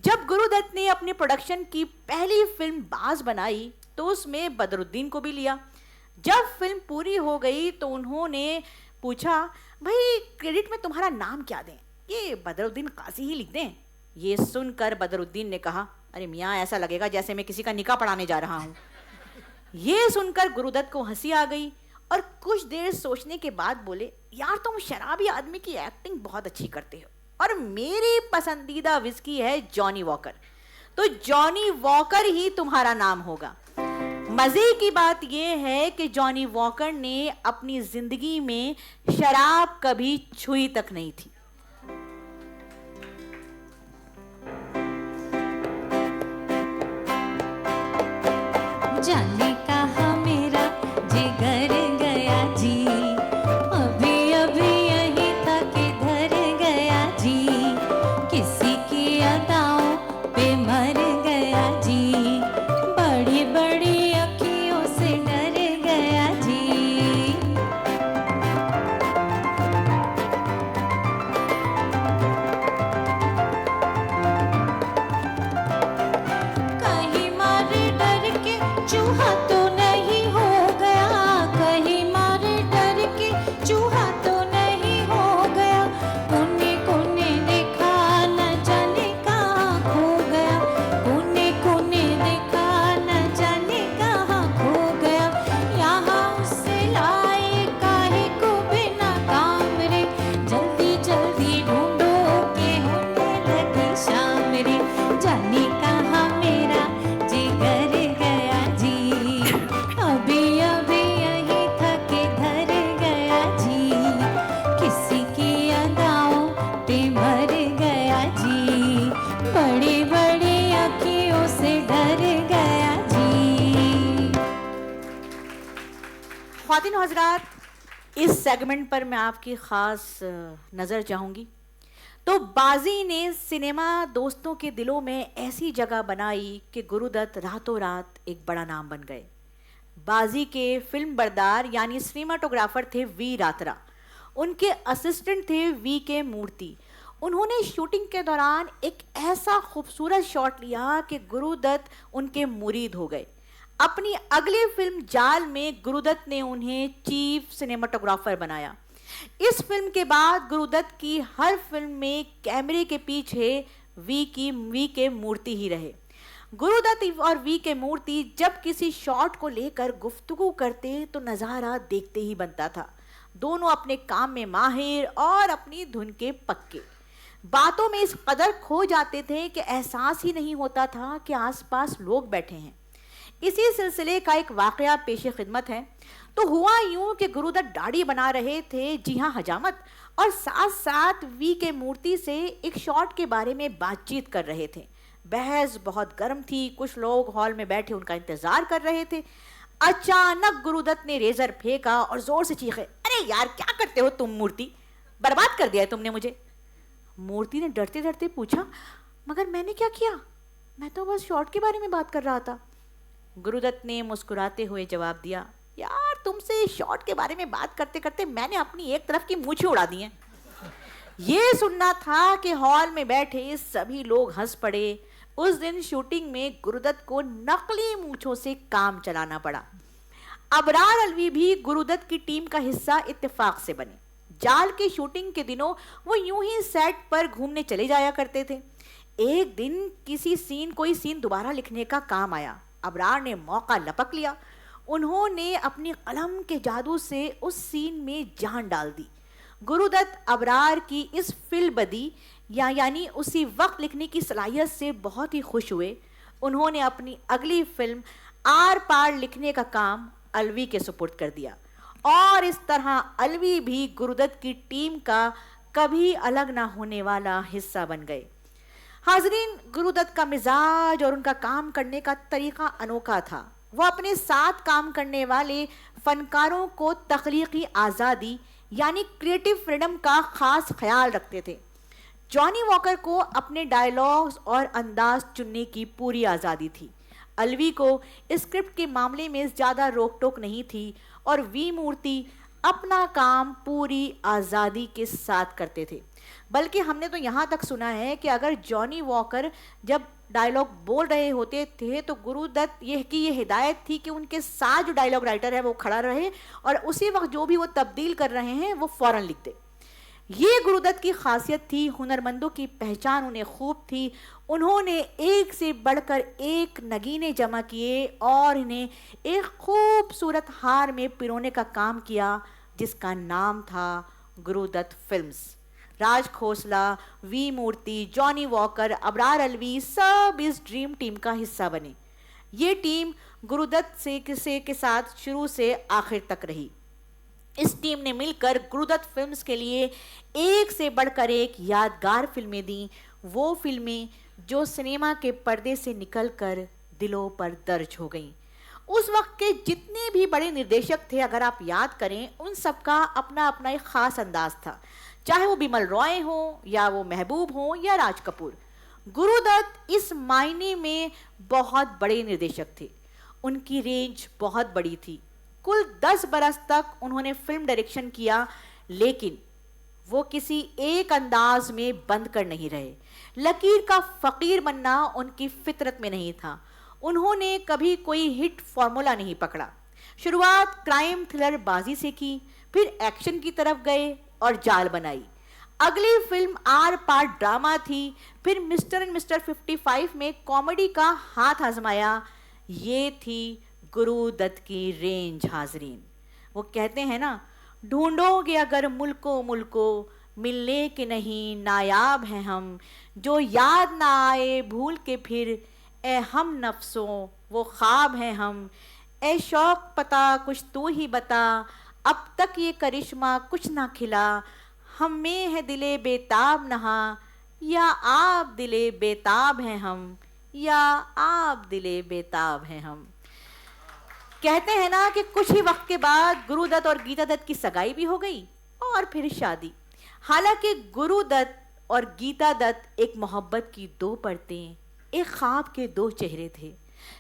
जब गुरुदत्त ने अपनी प्रोडक्शन की पहली फिल्म बाज बनाई तो उसमें बदरुद्दीन को भी लिया। जब फिल्म पूरी हो गई तो उन्होंने पूछा, भाई क्रेडिट में तुम्हारा नाम क्या दें? ये बदरुद्दीन काजी ही लिख दें? ये सुनकर बदरुद्दीन ने कहा, अरे मियाँ, ऐसा लगेगा जैसे मैं किसी का निकाह पढ़ाने जा रहा हूँ। ये सुनकर गुरुदत्त को हंसी आ गई और कुछ देर सोचने के बाद बोले, यार तुम शराबी आदमी की एक्टिंग बहुत अच्छी करते हो और मेरी पसंदीदा विस्की है जॉनी वॉकर, तो जॉनी वॉकर ही तुम्हारा नाम होगा। मजे की बात यह है कि जॉनी वॉकर ने अपनी जिंदगी में शराब कभी छुई तक नहीं थी। जाने कहा मेरा जिगर गया जी, अभी अभी यहीं तक इधर गया जी, किसी की अदाओं पे मर गया जी, बड़ी बड़ी अखियों ख्वातीन हजरात, इस सेगमेंट पर मैं आपकी खास नज़र चाहूँगी। तो बाजी ने सिनेमा दोस्तों के दिलों में ऐसी जगह बनाई कि गुरुदत्त रातों रात एक बड़ा नाम बन गए। बाजी के फिल्म बरदार यानी सिनेमाटोग्राफर थे वी रात्रा, उनके असिस्टेंट थे वी के मूर्ति। उन्होंने शूटिंग के दौरान एक ऐसा खूबसूरत शॉट लिया कि गुरुदत्त उनके मुरीद हो गए। अपनी अगली फिल्म जाल में गुरुदत्त ने उन्हें चीफ सिनेमाटोग्राफर बनाया। इस फिल्म के बाद गुरुदत्त की हर फिल्म में कैमरे के पीछे वी के मूर्ति ही रहे। गुरुदत्त और वी के मूर्ति जब किसी शॉट को लेकर गुफ्तगू करते तो नज़ारा देखते ही बनता था। दोनों अपने काम में माहिर और अपनी धुन के पक्के। बातों में इस कदर खो जाते थे कि एहसास ही नहीं होता था कि आसपास लोग बैठे हैं। इसी सिलसिले का एक वाकया पेश खिदमत है। तो हुआ यूं कि गुरुदत्त दाढ़ी बना रहे थे, जी हाँ हजामत, और साथ साथ वी के मूर्ति से एक शॉट के बारे में बातचीत कर रहे थे। बहस बहुत गर्म थी, कुछ लोग हॉल में बैठे उनका इंतजार कर रहे थे। अचानक गुरुदत्त ने रेजर फेंका और जोर से चीखे, अरे यार क्या करते हो तुम मूर्ति, बर्बाद कर दिया है तुमने मुझे। मूर्ति ने डरते डरते पूछा, मगर मैंने क्या किया, मैं तो बस शॉट के बारे में बात कर रहा था। गुरुदत्त ने मुस्कुराते हुए जवाब दिया, यार तुमसे शॉट के बारे में बात करते करते मैंने अपनी एक तरफ की मूछें उड़ा दी हैं। ये सुनना था कि हॉल में बैठे सभी लोग हंस पड़े। उस दिन शूटिंग में गुरुदत्त को नकली मूछों से काम चलाना पड़ा। अबरार अलवी भी गुरुदत्त की टीम का हिस्सा इत्तेफाक से बने। जाल की शूटिंग के दिनों वो यूं ही सेट पर घूमने चले जाया करते थे। एक दिन कोई सीन दोबारा लिखने का काम आया। अबरार ने मौका लपक लिया। उन्होंने अपनी कलम के जादू से उस सीन में जान डाल दी। गुरुदत्त अबरार की इस फिल्मबदी यानी उसी वक्त लिखने की सलाहियत से बहुत ही खुश हुए। उन्होंने अपनी अगली फिल्म आर पार लिखने का काम अलवी के सुपुर्द कर दिया और इस तरह अलवी भी गुरुदत्त की टीम का कभी अलग ना होने वाला हिस्सा बन गए। हाजरीन, गुरुदत्त का मिजाज और उनका काम करने का तरीका अनोखा था। वो अपने साथ काम करने वाले फनकारों को तख्लीकी आज़ादी यानी क्रिएटिव फ्रीडम का खास ख्याल रखते थे। जॉनी वॉकर को अपने डायलॉग्स और अंदाज चुनने की पूरी आज़ादी थी। अलवी को स्क्रिप्ट के मामले में ज़्यादा रोक टोक नहीं थी और वी मूर्ति अपना काम पूरी आज़ादी के साथ करते थे। बल्कि हमने तो यहाँ तक सुना है कि अगर जॉनी वॉकर जब डायलॉग बोल रहे होते थे तो गुरुदत्त ये हिदायत थी कि उनके साथ जो डायलॉग राइटर है वो खड़ा रहे और उसी वक्त जो भी वो तब्दील कर रहे हैं वो फौरन लिख दे। ये गुरुदत्त की खासियत थी। हुनरमंदों की पहचान उन्हें खूब थी। उन्होंने एक से बढ़कर एक नगीने जमा किए और इन्हें एक खूबसूरत हार में पिरोने का काम किया जिसका नाम था गुरुदत्त फिल्म्स। राज खोसला, वी मूर्ति, जॉनी वॉकर, अबरार अलवी सब इस ड्रीम टीम का हिस्सा बने। ये टीम गुरुदत्त के साथ शुरू से आखिर तक रही। इस टीम ने मिलकर गुरुदत्त फिल्म्स के लिए एक से बढ़कर एक यादगार फिल्में दी। वो फिल्में जो सिनेमा के पर्दे से निकलकर दिलों पर दर्ज हो गईं। उस वक्त के जितने भी बड़े निर्देशक थे, अगर आप याद करें, उन सबका अपना अपना एक खास अंदाज था, चाहे वो बिमल रॉय हो या वो महबूब हो या राज कपूर। गुरुदत्त इस मायने में बहुत बड़े निर्देशक थे। उनकी रेंज बहुत बड़ी थी। कुल 10 बरस तक उन्होंने फिल्म डायरेक्शन किया, लेकिन वो किसी एक अंदाज में बंद कर नहीं रहे। लकीर का फकीर बनना उनकी फितरत में नहीं था। उन्होंने कभी कोई हिट फॉर्मूला नहीं पकड़ा। शुरुआत क्राइम थ्रिलर बाजी से की, फिर एक्शन की तरफ गए और जाल बनाई। अगली फिल्म आर पार ड्रामा थी, फिर मिस्टर एंड मिस्टर 55 में कॉमेडी का हाथ आजमाया। ये थी गुरुदत्त की रेंज। हाजरीन, वो कहते हैं ना, ढूंढोगे अगर मुल्को मुल्को, मिलने के नहीं नायाब हैं हम, जो याद ना आए भूल के फिर, ए हम नफ्सों वो ख्वाब हैं हम, ए शौक पता कुछ तू ही बता, अब तक ये करिश्मा कुछ ना खिला, हम में है दिले बेताब नहा, या आप दिले बेताब हैं हम, या आप दिले बेताब हैं हम। कहते हैं ना कि कुछ ही वक्त के बाद गुरुदत्त और गीता दत्त की सगाई भी हो गई और फिर शादी। हालांकि गुरुदत्त और गीता दत्त एक मोहब्बत की दो परतें, एक ख्वाब के दो चेहरे थे।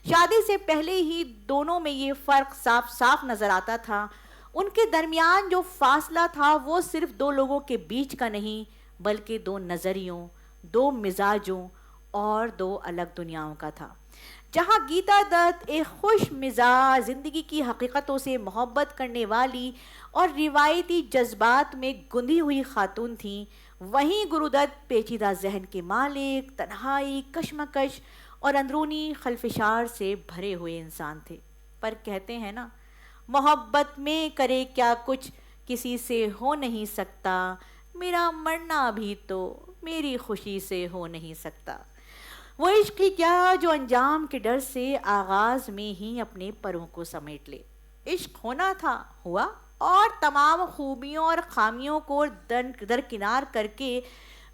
शादी से पहले ही दोनों में ये फर्क साफ साफ नजर आता था। उनके दरमियान जो फासला था वो सिर्फ दो लोगों के बीच का नहीं, बल्कि दो नजरियों, दो मिजाजों और दो अलग दुनियाओं का था। जहां गीता दत्त एक खुश मिजाज, जिंदगी की हकीकतों से मोहब्बत करने वाली और रिवायती जज्बात में गुंधी हुई खातून थी, वहीं गुरुदत्त पेचीदा जहन के मालिक, तन्हाई, कश्मकश और अंदरूनी खलफिशार से भरे हुए इंसान थे। पर कहते हैं ना, मोहब्बत में करे क्या कुछ किसी से हो नहीं सकता, मेरा मरना भी तो मेरी खुशी से हो नहीं सकता। वो इश्क ही क्या जो अंजाम के डर से आगाज में ही अपने परों को समेट ले। इश्क होना था, हुआ, और तमाम खूबियों और खामियों को दरकिनार करके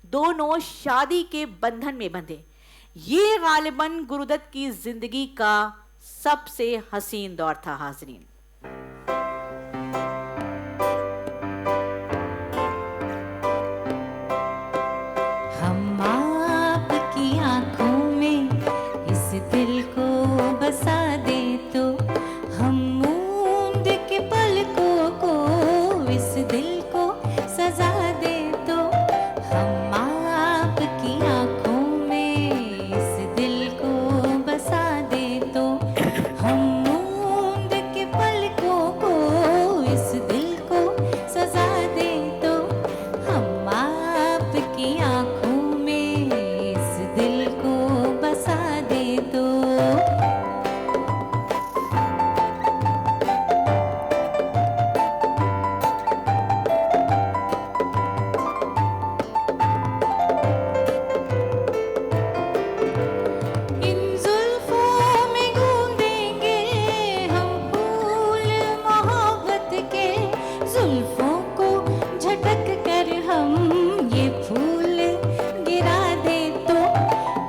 दोनों शादी के बंधन में बंधे। ये गालिबन गुरुदत्त की जिंदगी का सबसे हसीन दौर था। हाज़रीन, हम आपकी आंखों में इस दिल को बसा दे तो, हम मूंद के पलकों को इस दिल को सजा दे तो, हम आपकी आंखों में इस दिल को बसा दे तो, हम मूंद के पलकों को इस दिल को सजा दे तो, हम आपकी आंखों में इस दिल को बसा दे तो। इन जुल्फों में गूंदेंगे हम फूल मोहब्बत के, जुल्फों को झटक कर हम ये फूल गिरा दे तो,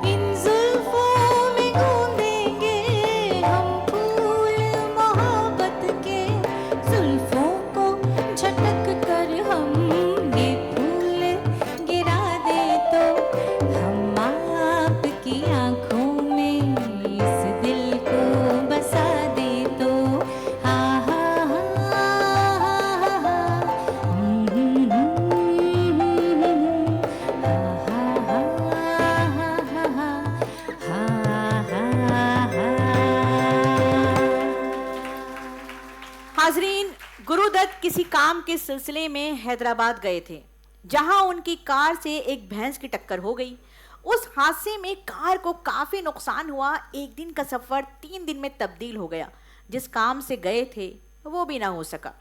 इन जुल्फों में गूंदेंगे हम फूल मोहब्बत के, जुल्फों को झटक कर हम ये फूल गिरा दे तो, हम आपकी आंखों में इस दिल को बसा दे तो। हा हा हा हा हा, हाजरीन, गुरुदत्त किसी काम के सिलसिले में हैदराबाद गए थे, जहां उनकी कार से एक भैंस की टक्कर हो गई। उस हादसे में कार को काफी नुकसान हुआ। एक दिन का सफर 3 दिन में तब्दील हो गया। जिस काम से गए थे वो भी ना हो सका।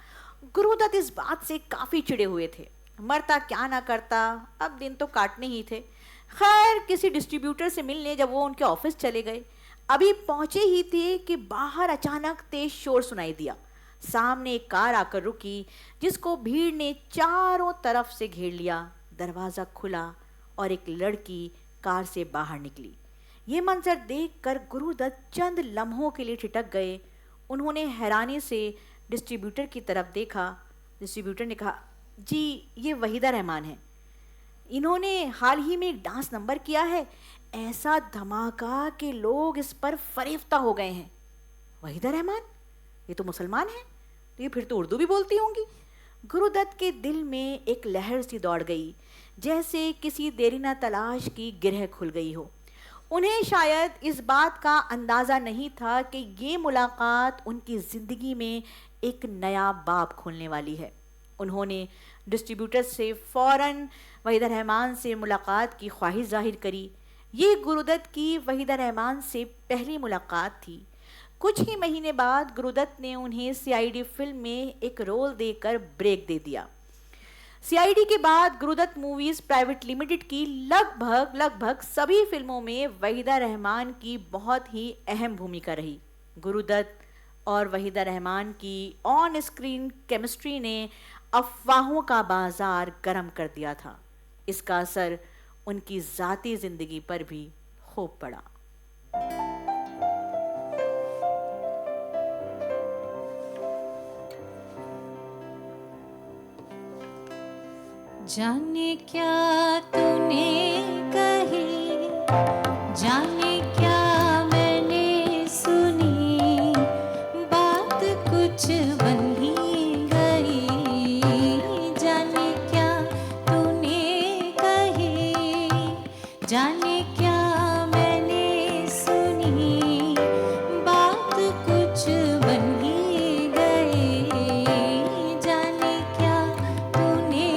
गुरुदत्त इस बात से काफी चिढ़े हुए थे। मरता क्या ना करता, अब दिन तो काटने ही थे। खैर, किसी डिस्ट्रीब्यूटर से मिलने जब वो उनके ऑफिस चले गए, अभी पहुंचे ही थे कि बाहर अचानक तेज शोर सुनाई दिया। सामने एक कार आकर रुकी, जिसको भीड़ ने चारों तरफ से घेर लिया। दरवाजा खुला और एक लड़की कार से बाहर निकली। ये मंजर देखकर गुरुदत्त चंद लम्हों के लिए ठिठक गए। उन्होंने हैरानी से डिस्ट्रीब्यूटर की तरफ देखा। डिस्ट्रीब्यूटर ने कहा, जी ये वहीदा रहमान है, इन्होंने हाल ही में एक डांस नंबर किया है, ऐसा धमाका कि लोग इस पर फरेफ्ता हो गए हैं। वहीदा रहमान, ये तो मुसलमान है, तो ये फिर तो उर्दू भी बोलती होंगी। गुरुदत्त के दिल में एक लहर सी दौड़ गई, जैसे किसी देरीना तलाश की गिरह खुल गई हो। उन्हें शायद इस बात का अंदाज़ा नहीं था कि ये मुलाकात उनकी ज़िंदगी में एक नया बाब खोलने वाली है। उन्होंने डिस्ट्रीब्यूटर से फ़ौरन वहीदा रहमान से मुलाकात की ख्वाहिश जाहिर करी। ये गुरुदत्त की वहीदा रहमान से पहली मुलाकात थी। कुछ ही महीने बाद गुरुदत्त ने उन्हें सीआईडी फिल्म में एक रोल देकर ब्रेक दे दिया। सीआईडी के बाद गुरुदत्त मूवीज़ प्राइवेट लिमिटेड की लगभग सभी फिल्मों में वहीदा रहमान की बहुत ही अहम भूमिका रही। गुरुदत्त और वहीदा रहमान की ऑन स्क्रीन केमिस्ट्री ने अफवाहों का बाजार गर्म कर दिया था। इसका असर उनकी ज़ाती ज़िंदगी पर भी खूब पड़ा। जाने क्या तूने कही, जाने क्या मैंने सुनी, बात कुछ बन ही गई। जाने क्या तूने कही, जाने क्या मैंने सुनी, बात कुछ बन ही गई। जाने क्या तूने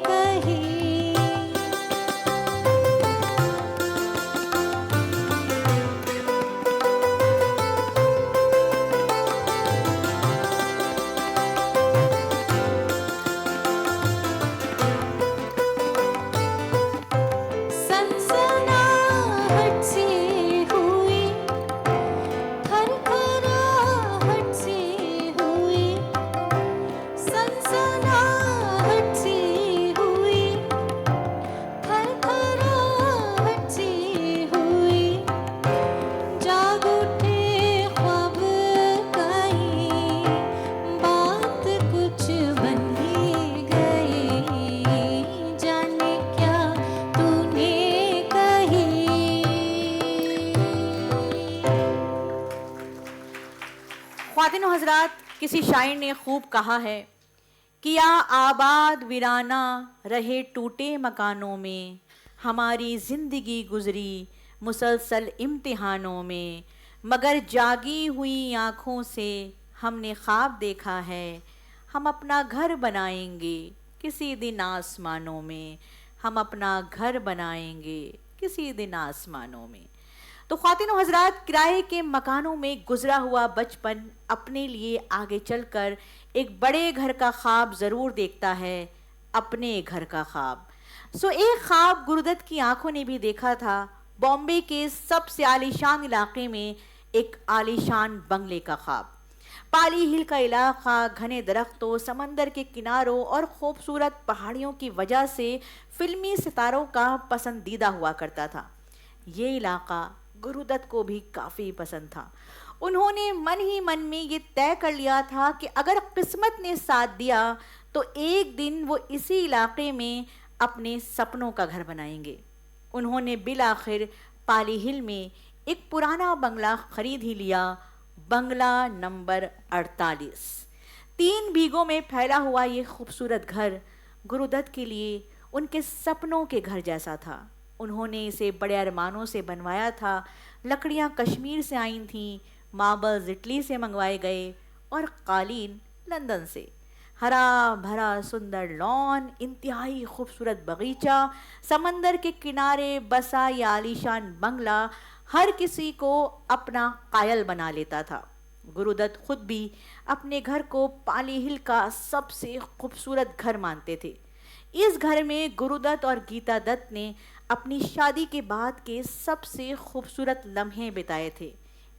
कही। सनसनाहट से हुई, थरथराहट से हुई, सनसनाहट से हुई, थरथराहट से हुई। जाग उठे ख्वाब कहीं, बात कुछ बन ही गई। जाने क्या तूने कही। ख्वातिनो हजरात, किसी शायर ने खूब कहा है, किया आबाद वीराना रहे टूटे मकानों में, हमारी जिंदगी गुजरी मुसलसल इम्तिहानों में, मगर जागी हुई आँखों से हमने ख्वाब देखा है, हम अपना घर बनाएंगे किसी दिन आसमानों में, हम अपना घर बनाएंगे किसी दिन आसमानों में। तो ख्वातिनो हजरात, किराए के मकानों में गुजरा हुआ बचपन अपने लिए आगे चलकर एक बड़े घर का ख्वाब ज़रूर देखता है, अपने घर का ख्वाब। सो एक ख्वाब गुरुदत्त की आंखों ने भी देखा था, बॉम्बे के सबसे आलीशान इलाके में एक आलीशान बंगले का ख्वाब। पाली हिल का इलाका घने दरख्तों, समंदर के किनारों और खूबसूरत पहाड़ियों की वजह से फिल्मी सितारों का पसंदीदा हुआ करता था। ये इलाका गुरुदत्त को भी काफ़ी पसंद था। उन्होंने मन ही मन में ये तय कर लिया था कि अगर किस्मत ने साथ दिया तो एक दिन वो इसी इलाके में अपने सपनों का घर बनाएंगे। उन्होंने बिलाखिर पाली हिल में एक पुराना बंगला खरीद ही लिया, बंगला नंबर 48। 3 बीघों में फैला हुआ ये खूबसूरत घर गुरुदत्त के लिए उनके सपनों के घर जैसा था। उन्होंने इसे बड़े अरमानों से बनवाया था। लकड़ियाँ कश्मीर से आई थीं, मार्बल्स इटली से मंगवाए गए और कालीन लंदन से। हरा भरा सुंदर लॉन, इंतहाई खूबसूरत बगीचा, समंदर के किनारे बसा ये आलीशान बंगला हर किसी को अपना कायल बना लेता था। गुरुदत्त खुद भी अपने घर को पाली हिल का सबसे खूबसूरत घर मानते थे। इस घर में गुरुदत्त और गीता दत्त ने अपनी शादी के बाद के सबसे खूबसूरत लम्हे बिताए थे।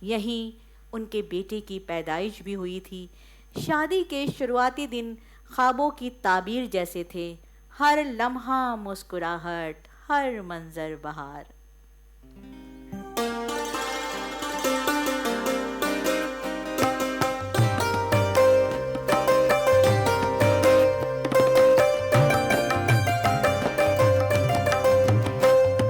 यहीं उनके बेटे की पैदाइश भी हुई थी। शादी के शुरुआती दिन ख्वाबों की ताबीर जैसे थे, हर लम्हा मुस्कुराहट, हर मंजर बहार।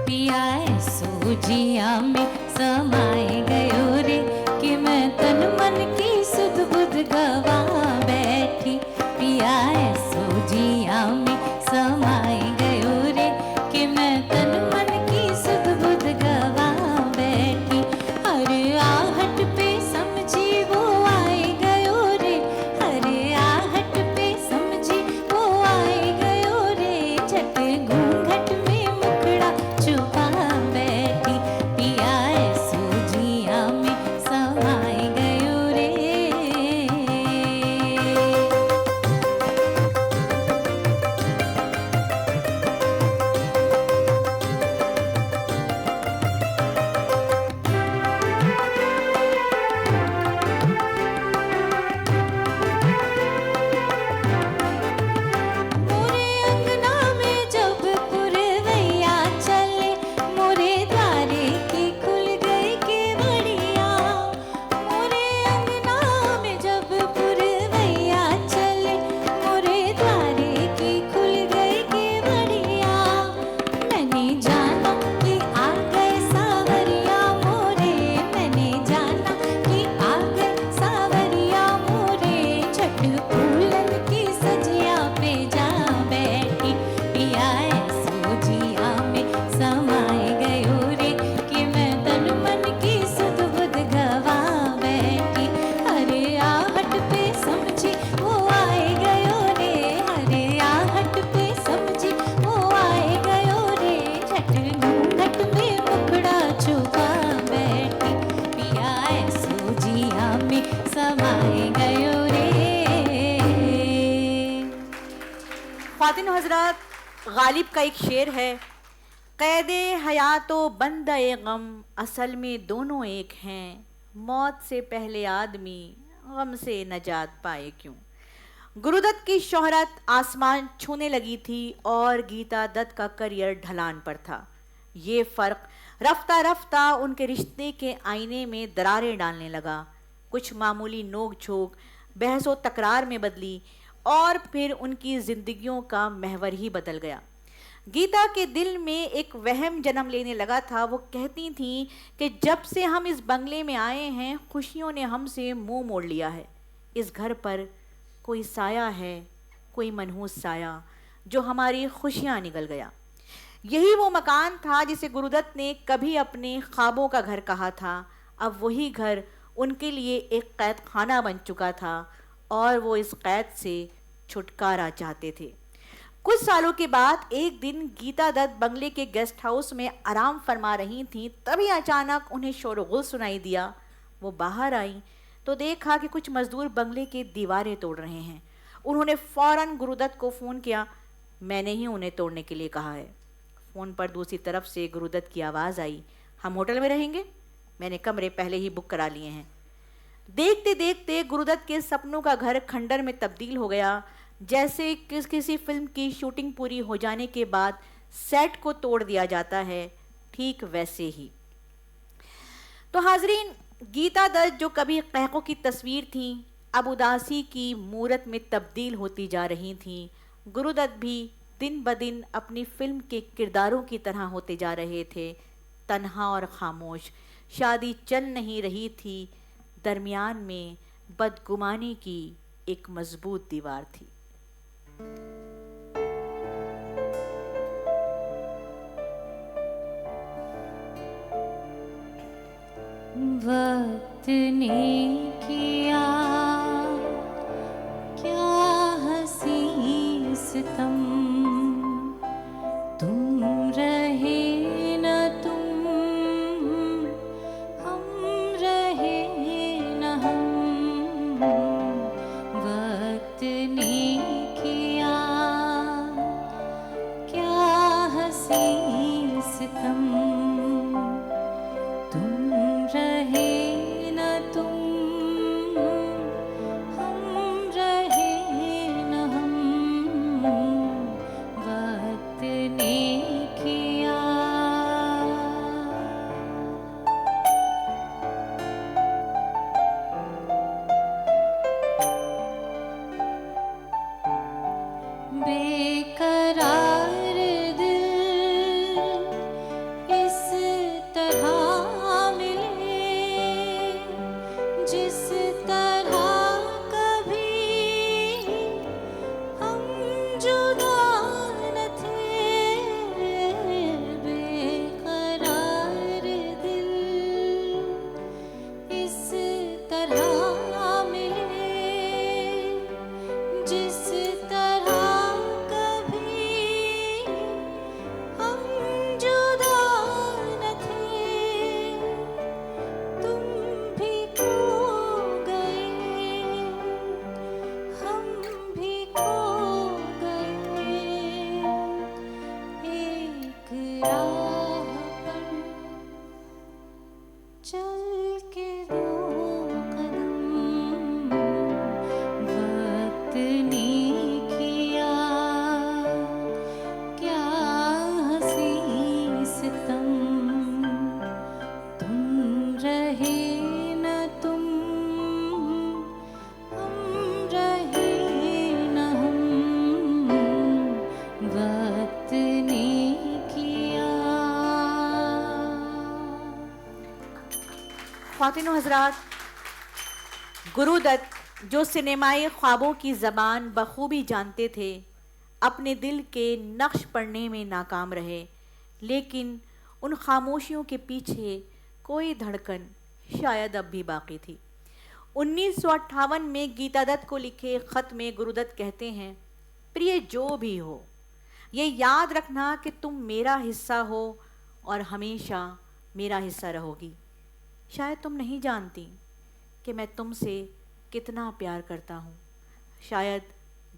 पिया ऐसो जिया में समाए गयो रे, कि मैं तन मन की सुध बुध गवा बैठी। पिया ऐसो जिया में समाए गयो रे, कि मैं तन मन की सुध बुध गवा बैठी। हर आहट पे समझी वो आए गयो रे, हर आहट पे समझी वो आए गयो रे। झट घूंघट में मुखड़ा छुपा बैठी। पिया ऐसो जिया में समाए गयो रे। 3 बीघों में फैला हुआ ये खूबसूरत घर गुरुदत्त के लिए उनके सपनों के घर जैसा था। उन्होंने बिलाखिर पाली हिल का इलाका घने दरख्तों, समंदर के किनारों और खूबसूरत पहाड़ियों की वजह से फिल्मी सितारों का पसंदीदा हुआ करता था। ये इलाका गुरुदत्त को भी काफ़ी पसंद था। उन्होंने मन ही मन में ये तय कर लिया था कि अगर किस्मत ने साथ दिया तो एक दिन वो इसी इलाके में अपने सपनों का घर बनाएंगे। उन्होंने बिलाखिर पाली हिल का इलाका घने दरख्तों, समंदर के किनारे बसा ये आलीशान बंगला हर किसी को अपना कायल बना लेता था। गालिब का एक शेर है, कैदे हयातो बंदे गम, असल में दोनों एक हैं, मौत से पहले आदमी गम से नजात पाए क्यों। गुरुदत्त की शोहरत आसमान छूने लगी थी और गीता दत्त का करियर ढलान पर था। ये फर्क रफ्ता रफ्ता उनके रिश्ते के आईने में दरारें डालने लगा। कुछ मामूली नोक झोंक बहसो तकरार में बदली और फिर उनकी जिंदगियों का महवर ही बदल गया। गीता के दिल में एक वहम जन्म लेने लगा था। वो कहती थीं कि जब से हम इस बंगले में आए हैं, खुशियों ने हमसे मुंह मोड़ लिया है। इस घर पर कोई साया है, कोई मनहूस साया, जो हमारी खुशियां निगल गया। यही वो मकान था जिसे गुरुदत्त ने कभी अपने ख्वाबों का घर कहा था। अब वही घर उनके लिए एक कैद खाना बन चुका था और वो इस कैद से छुटकारा चाहते थे। कुछ सालों के बाद एक दिन गीता दत्त बंगले के गेस्ट हाउस में आराम फरमा रही थीं, तभी अचानक उन्हें शोरगुल सुनाई दिया। वो बाहर आई तो देखा कि कुछ मजदूर बंगले की दीवारें तोड़ रहे हैं। उन्होंने फौरन गुरुदत्त को फ़ोन किया। मैंने ही उन्हें तोड़ने के लिए कहा है। फ़ोन पर दूसरी तरफ से गुरुदत्त की आवाज़ आई, हम होटल में रहेंगे, मैंने कमरे पहले ही बुक करा लिए हैं। देखते देखते गुरुदत्त के सपनों का घर खंडर में तब्दील हो गया। जैसे किसी फिल्म की शूटिंग पूरी हो जाने के बाद सेट को तोड़ दिया जाता है, ठीक वैसे ही। तो हाजरीन, गीता दत्त जो कभी कहकों की तस्वीर थी, अब उदासी की मूरत में तब्दील होती जा रही थी। गुरुदत्त भी दिन ब दिन अपनी फिल्म के किरदारों की तरह होते जा रहे थे, तन्हा और खामोश। शादी चल नहीं रही थी, दरमियान में बदगुमानी की एक मजबूत दीवार थी। वक्त ने किया क्या हसीं सितम, तुम रहे न तुम, हम रहे न हम। वक्त ने किया क्या हसीं सितम, तुम रहे न तुम, हम रहे न हम। वक्त ने किया। बेकरार दिल इस तरह मिले, जिस तरह कभी हम जुदा न थे। बेकरार दिल इस तरह मिले, जिस तरह कभी हम जुदा न थे। तुम भी खो गए, हम भी खो गए, एक राह पर चल के दो कदम। वक्त ने किया क्या हसीं सितम, तुम रहे न तुम, हम रहे न हम। वक्त ने किया। ख्वातीनो हजरात, गुरुदत्त जो सिनेमाई ख्वाबों की ज़बान बखूबी जानते थे, अपने दिल के नक्श पढ़ने में नाकाम रहे। लेकिन उन खामोशियों के पीछे कोई धड़कन शायद अब भी बाकी थी। 1958 में गीता दत्त को लिखे खत में गुरुदत्त कहते हैं, प्रिय जो भी हो, ये याद रखना कि तुम मेरा हिस्सा हो और हमेशा मेरा हिस्सा रहोगी। शायद तुम नहीं जानती कि मैं तुमसे कितना प्यार करता हूँ। शायद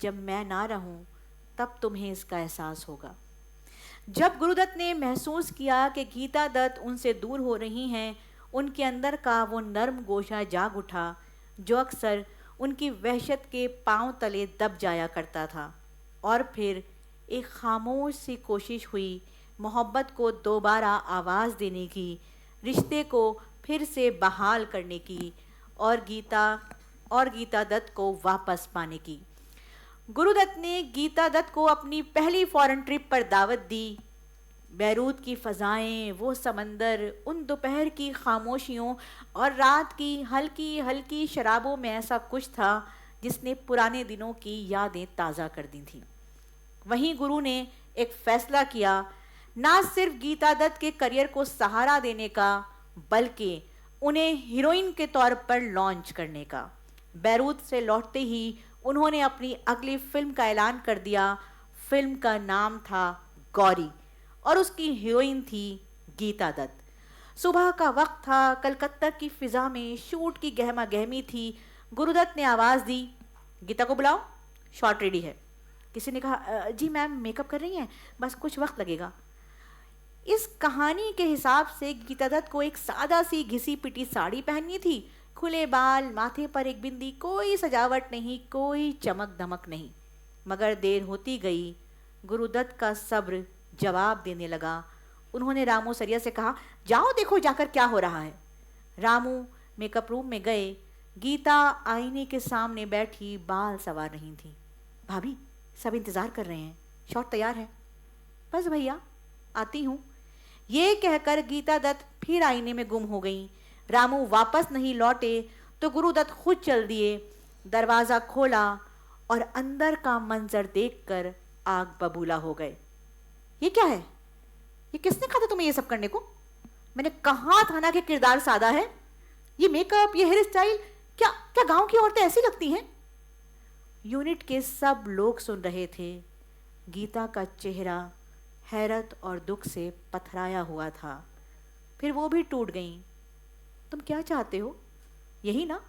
जब मैं ना रहूँ तब तुम्हें इसका एहसास होगा। जब गुरुदत्त ने महसूस किया कि गीता दत्त उनसे दूर हो रही हैं, उनके अंदर का वो नर्म गोशा जाग उठा जो अक्सर उनकी वहशत के पांव तले दब जाया करता था, और फिर एक खामोश सी कोशिश हुई मोहब्बत को दोबारा आवाज़ देने की, रिश्ते को फिर से बहाल करने की और गीता दत्त को वापस पाने की। गुरुदत्त ने गीता दत्त को अपनी पहली फॉरेन ट्रिप पर दावत दी। बैरूत की फ़ज़ाएं, वो समंदर, उन दोपहर की खामोशियों और रात की हल्की हल्की शराबों में ऐसा कुछ था जिसने पुराने दिनों की यादें ताज़ा कर दी थीं। वहीं गुरु ने एक फ़ैसला किया, ना सिर्फ गीता दत्त के करियर को सहारा देने का, बल्कि उन्हें हीरोइन के तौर पर लॉन्च करने का। बैरूत से लौटते ही उन्होंने अपनी अगली फिल्म का ऐलान कर दिया। फिल्म का नाम था गौरी और उसकी हीरोइन थी गीता दत्त। सुबह का वक्त था, कलकत्ता की फ़िज़ा में शूट की गहमा गहमी थी। गुरुदत्त ने आवाज़ दी, गीता को बुलाओ, शॉट रेडी है। किसी ने कहा, जी मैम मेकअप कर रही हैं, बस कुछ वक्त लगेगा। इस कहानी के हिसाब से गीता दत्त को एक सादा सी घिसी पिटी साड़ी पहननी थी, खुले बाल, माथे पर एक बिंदी, कोई सजावट नहीं, कोई चमक धमक नहीं। मगर देर होती गई, गुरुदत्त का सब्र जवाब देने लगा। उन्होंने रामू सरिया से कहा, जाओ देखो जाकर क्या हो रहा है। रामू मेकअप रूम में गए। गीता आईने के सामने बैठी बाल संवार रही थी। भाभी सब इंतज़ार कर रहे हैं, शॉट तैयार है। बस भैया आती हूँ। ये कहकर गीता दत्त फिर आईने में गुम हो गई। रामू वापस नहीं लौटे तो गुरुदत्त खुद चल दिए। दरवाज़ा खोला और अंदर का मंजर देखकर आग बबूला हो गए। ये क्या है? ये किसने कहा था तुम्हें ये सब करने को? मैंने कहा था ना कि किरदार सादा है। ये मेकअप, ये हेयर स्टाइल, क्या गांव की औरतें ऐसी लगती हैं? यूनिट के सब लोग सुन रहे थे। गीता का चेहरा हैरत और दुख से पथराया हुआ था। फिर वो भी टूट गईं। तुम क्या चाहते हो? यही ना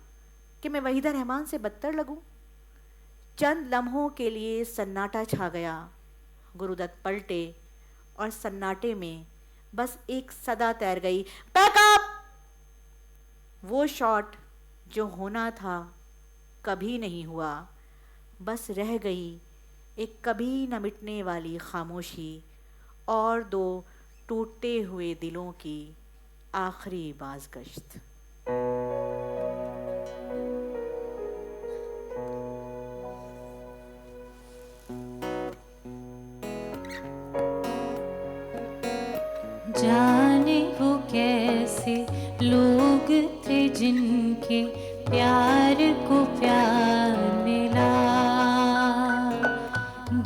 कि मैं वहीदा रहमान से बदतर लगूं? चंद लम्हों के लिए सन्नाटा छा गया। गुरुदत्त पलटे और सन्नाटे में बस एक सदा तैर गई, पैकअप। वो शॉट जो होना था कभी नहीं हुआ, बस रह गई एक कभी न मिटने वाली खामोशी और दो टूटते हुए दिलों की आखिरी बाज़गश्त। जाने वो कैसे लोग थे जिनके प्यार को प्यार मिला,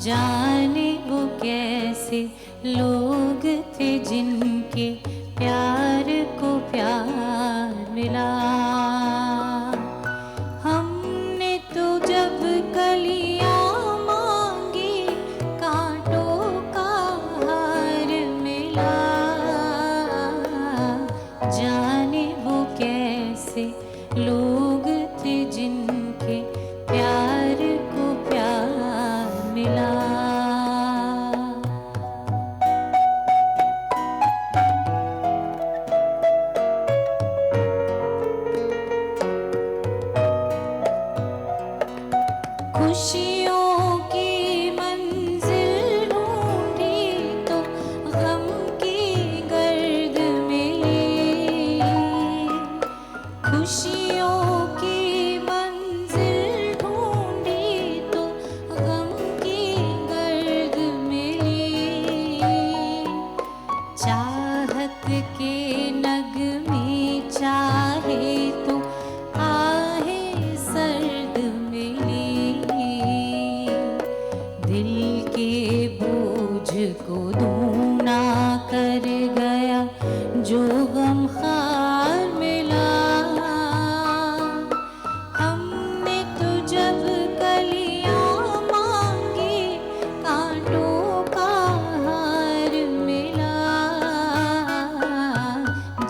जाने वो कैसे लोग थे जिनके प्यार को प्यार मिला। हमने तो जब कलियां मांगी कांटों का हार मिला, जाने वो कैसे लोग थे जिनके प्यार को प्यार मिला। खुशियों की मंजिल ढूंढी तो गम की गर्द मिली, खुशियों की मंजिल ढूंढी तो गम की गर्द मिली। चाहत के नगमे चाहे तो आहे सर्द मिली, दिल के बोझ को दूना कर गया जो गम खार मिला। हमने तो जब कलियां मांगी कांटों का हार मिला,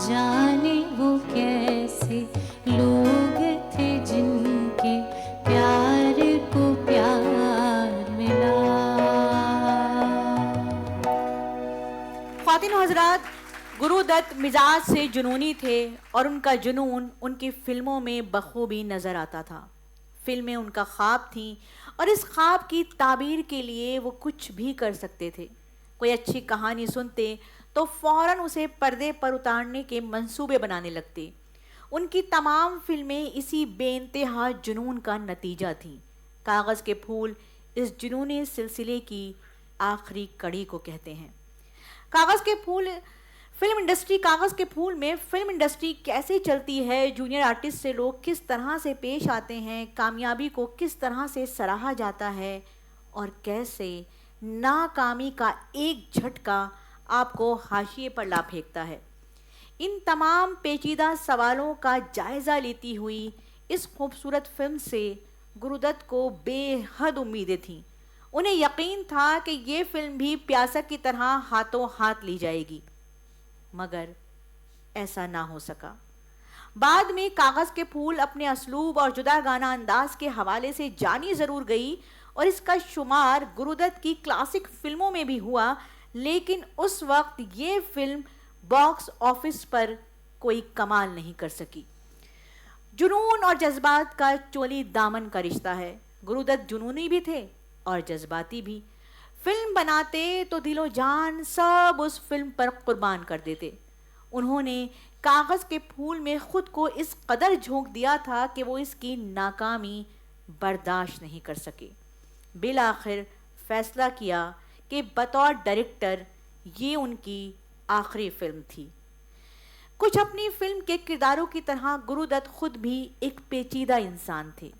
जाने वो कैसे लोग थे जिनके प्यार को प्यार मिला। ख्वातीन हजरात, गुरुदत्त मिजाज से जुनूनी थे और उनका जुनून उनकी फिल्मों में बखूबी नजर आता था। फिल्में उनका ख्वाब थीं और इस ख्वाब की ताबीर के लिए वो कुछ भी कर सकते थे। कोई अच्छी कहानी सुनते तो फौरन उसे पर्दे पर उतारने के मंसूबे बनाने लगते। उनकी तमाम फिल्में इसी बेइंतहा जुनून का नतीजा थीं। कागज़ के फूल इस जुनूनी सिलसिले की आखिरी कड़ी को कहते हैं। कागज़ के फूल फिल्म इंडस्ट्री कागज़ के फूल में फिल्म इंडस्ट्री कैसे चलती है, जूनियर आर्टिस्ट से लोग किस तरह से पेश आते हैं, कामयाबी को किस तरह से सराहा जाता है और कैसे नाकामी का एक झटका आपको हाशिए पर ला फेंकता है। इन तमाम पेचीदा सवालों का जायज़ा लेती हुई इस खूबसूरत फिल्म से गुरुदत्त को बेहद उम्मीदें थीं। उन्हें यकीन था कि ये फिल्म भी प्यासक की तरह हाथों हाथ ली जाएगी, मगर ऐसा ना हो सका। बाद में कागज़ के फूल अपने असलूब और जुदागाना अंदाज के हवाले से जानी ज़रूर गई और इसका शुमार गुरुदत्त की क्लासिक फिल्मों में भी हुआ, लेकिन उस वक्त ये फिल्म बॉक्स ऑफिस पर कोई कमाल नहीं कर सकी। जुनून और जज्बात का चोली दामन का रिश्ता है। गुरुदत्त जुनूनी भी थे और जज्बाती भी। फिल्म बनाते तो दिलो जान सब उस फिल्म पर कुर्बान कर देते। उन्होंने कागज़ के फूल में खुद को इस कदर झोंक दिया था कि वो इसकी नाकामी बर्दाश्त नहीं कर सके। बिलाखिर फैसला किया कि बतौर डायरेक्टर ये उनकी आखिरी फिल्म थी। कुछ अपनी फिल्म के किरदारों की तरह गुरुदत्त खुद भी एक पेचीदा इंसान थे।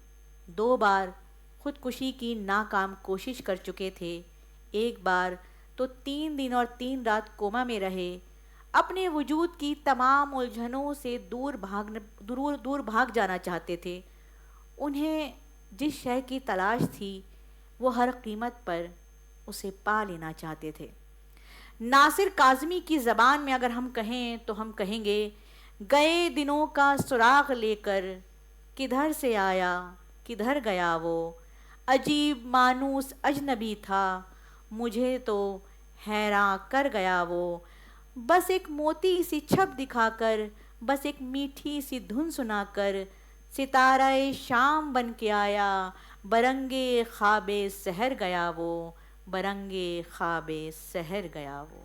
2 बार खुदकुशी की नाकाम कोशिश कर चुके थे। एक बार तो 3 दिन और 3 रात कोमा में रहे। अपने वजूद की तमाम उलझनों से दूर भाग जाना चाहते थे। उन्हें जिस शय की तलाश थी वो हर कीमत पर उसे पा लेना चाहते थे। नासिर काज़मी की ज़बान में अगर हम कहें तो हम कहेंगे, गए दिनों का सुराग लेकर किधर से आया किधर गया वो, अजीब मानूस अजनबी था मुझे तो हैरान कर गया वो, बस एक मोती सी छप दिखाकर, बस एक मीठी सी धुन सुनाकर, सितारा शाम बन के आया, बरंगे ख्वाबे सहर गया वो, बरंगे ख्वाबे सहर गया वो।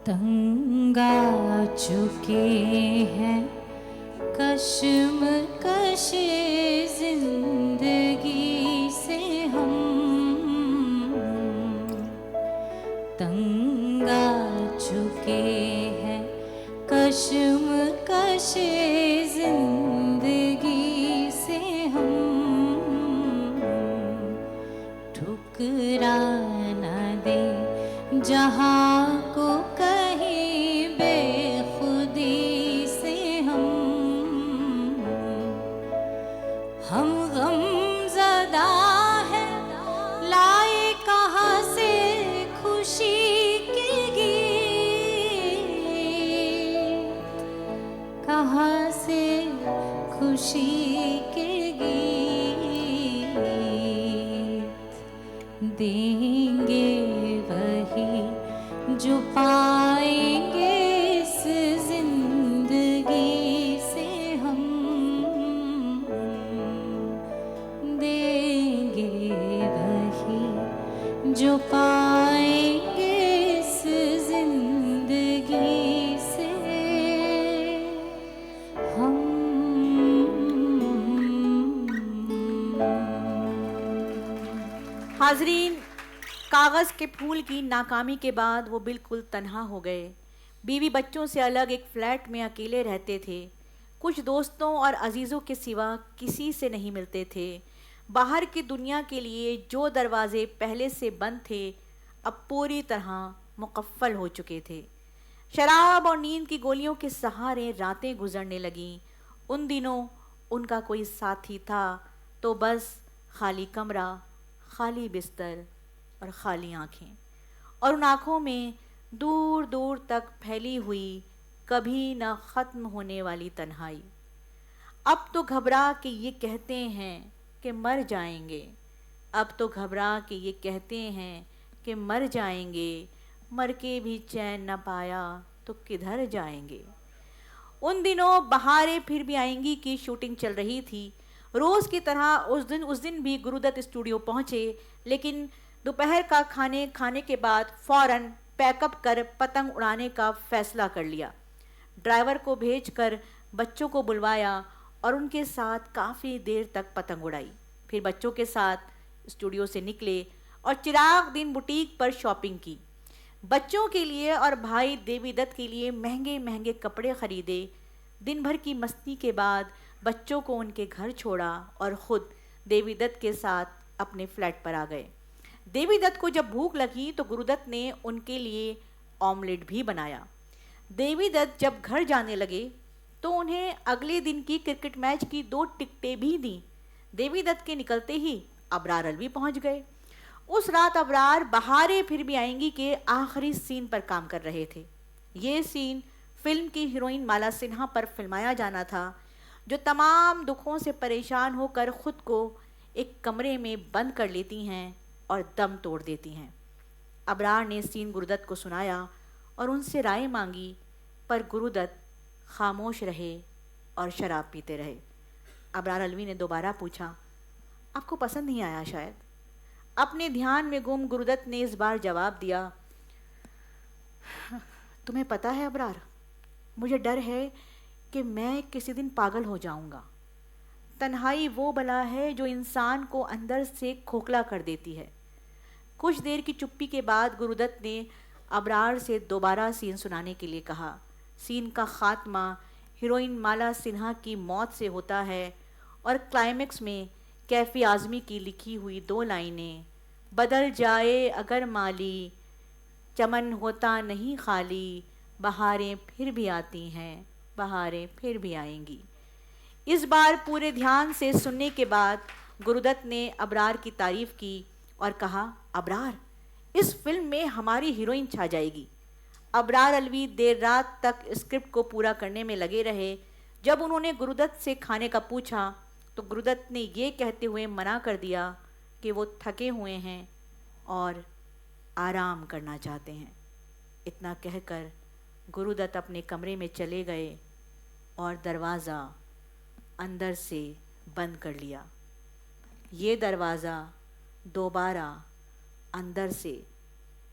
तंग आ चुके हैं कश्मकश जिंदगी से हम, तंग आ चुके हैं कश्मकश जिंदगी से हम, ठुकरा न दे जहाँ को कहीं बेखुदी से हम गमज़दा है लाए कहाँ से खुशी के गीत, कहाँ से खुशी के गीत, देंगे वही जो पाएंगे इस जिंदगी से हम, देंगे वही जो पाएंगे इस जिंदगी से हम। हाजरीन, कागज़ के फूल की नाकामी के बाद वो बिल्कुल तन्हा हो गए। बीवी बच्चों से अलग एक फ्लैट में अकेले रहते थे। कुछ दोस्तों और अजीज़ों के सिवा किसी से नहीं मिलते थे। बाहर की दुनिया के लिए जो दरवाजे पहले से बंद थे अब पूरी तरह मुकफ़्फ़ल हो चुके थे। शराब और नींद की गोलियों के सहारे रातें गुजरने लगीं। उन दिनों उनका कोई साथी था तो बस खाली कमरा, खाली बिस्तर और खाली आँखें, और उन आँखों में दूर दूर तक फैली हुई कभी न ख़त्म होने वाली तन्हाई। अब तो घबरा के ये कहते हैं कि मर जाएंगे। अब तो घबरा के ये कहते हैं कि मर जाएंगे, मर के भी चैन न पाया तो किधर जाएंगे। उन दिनों बहारें फिर भी आएंगी की शूटिंग चल रही थी। रोज़ की तरह उस दिन भी गुरुदत्त स्टूडियो पहुंचे, लेकिन दोपहर का खाने के बाद फौरन पैकअप कर पतंग उड़ाने का फैसला कर लिया। ड्राइवर को भेजकर बच्चों को बुलवाया और उनके साथ काफ़ी देर तक पतंग उड़ाई। फिर बच्चों के साथ स्टूडियो से निकले और चिराग दिन बुटीक पर शॉपिंग की। बच्चों के लिए और भाई देवीदत्त के लिए महंगे महंगे कपड़े खरीदे। दिन भर की मस्ती के बाद बच्चों को उनके घर छोड़ा और ख़ुद देवीदत्त के साथ अपने फ्लैट पर आ गए। देवीदत्त को जब भूख लगी तो गुरुदत्त ने उनके लिए ऑमलेट भी बनाया। देवीदत्त जब घर जाने लगे तो उन्हें अगले दिन की क्रिकेट मैच की 2 टिकटें भी दी। देवीदत्त के निकलते ही अबरार अलवी पहुंच गए। उस रात अबरार बहारें फिर भी आएंगी के आखिरी सीन पर काम कर रहे थे। ये सीन फिल्म की हीरोइन माला सिन्हा पर फिल्माया जाना था, जो तमाम दुखों से परेशान होकर खुद को एक कमरे में बंद कर लेती हैं और दम तोड़ देती हैं। अबरार ने सीन गुरुदत्त को सुनाया और उनसे राय मांगी, पर गुरुदत्त खामोश रहे और शराब पीते रहे। अबरार अलवी ने दोबारा पूछा, आपको पसंद नहीं आया शायद? अपने ध्यान में गुम गुरुदत्त ने इस बार जवाब दिया, तुम्हें पता है अबरार, मुझे डर है कि मैं किसी दिन पागल हो जाऊंगा। तन्हाई वो बला है जो इंसान को अंदर से खोखला कर देती है। कुछ देर की चुप्पी के बाद गुरुदत्त ने अबरार से दोबारा सीन सुनाने के लिए कहा। सीन का खात्मा हीरोइन माला सिन्हा की मौत से होता है और क्लाइमेक्स में कैफी आज़मी की लिखी हुई 2 लाइनें, बदल जाए अगर माली, चमन होता नहीं खाली, बहारें फिर भी आती हैं, बहारें फिर भी आएंगी। इस बार पूरे ध्यान से सुनने के बाद गुरुदत्त ने अबरार की तारीफ़ की और कहा, अबरार, इस फिल्म में हमारी हीरोइन छा जाएगी। अबरार अलवी देर रात तक स्क्रिप्ट को पूरा करने में लगे रहे। जब उन्होंने गुरुदत्त से खाने का पूछा तो गुरुदत्त ने ये कहते हुए मना कर दिया कि वो थके हुए हैं और आराम करना चाहते हैं। इतना कहकर गुरुदत्त अपने कमरे में चले गए और दरवाज़ा अंदर से बंद कर लिया। ये दरवाज़ा दोबारा अंदर से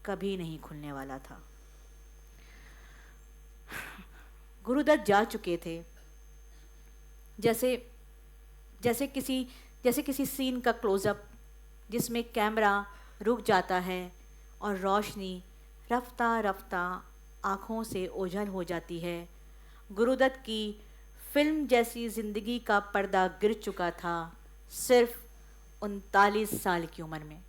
कभी नहीं खुलने वाला था। गुरुदत्त जा चुके थे। जैसे किसी सीन का क्लोज़अप जिसमें कैमरा रुक जाता है और रोशनी रफ्ता रफ्ता आँखों से ओझल हो जाती है। गुरुदत्त की फिल्म जैसी ज़िंदगी का पर्दा गिर चुका था, सिर्फ 39 साल की उम्र में।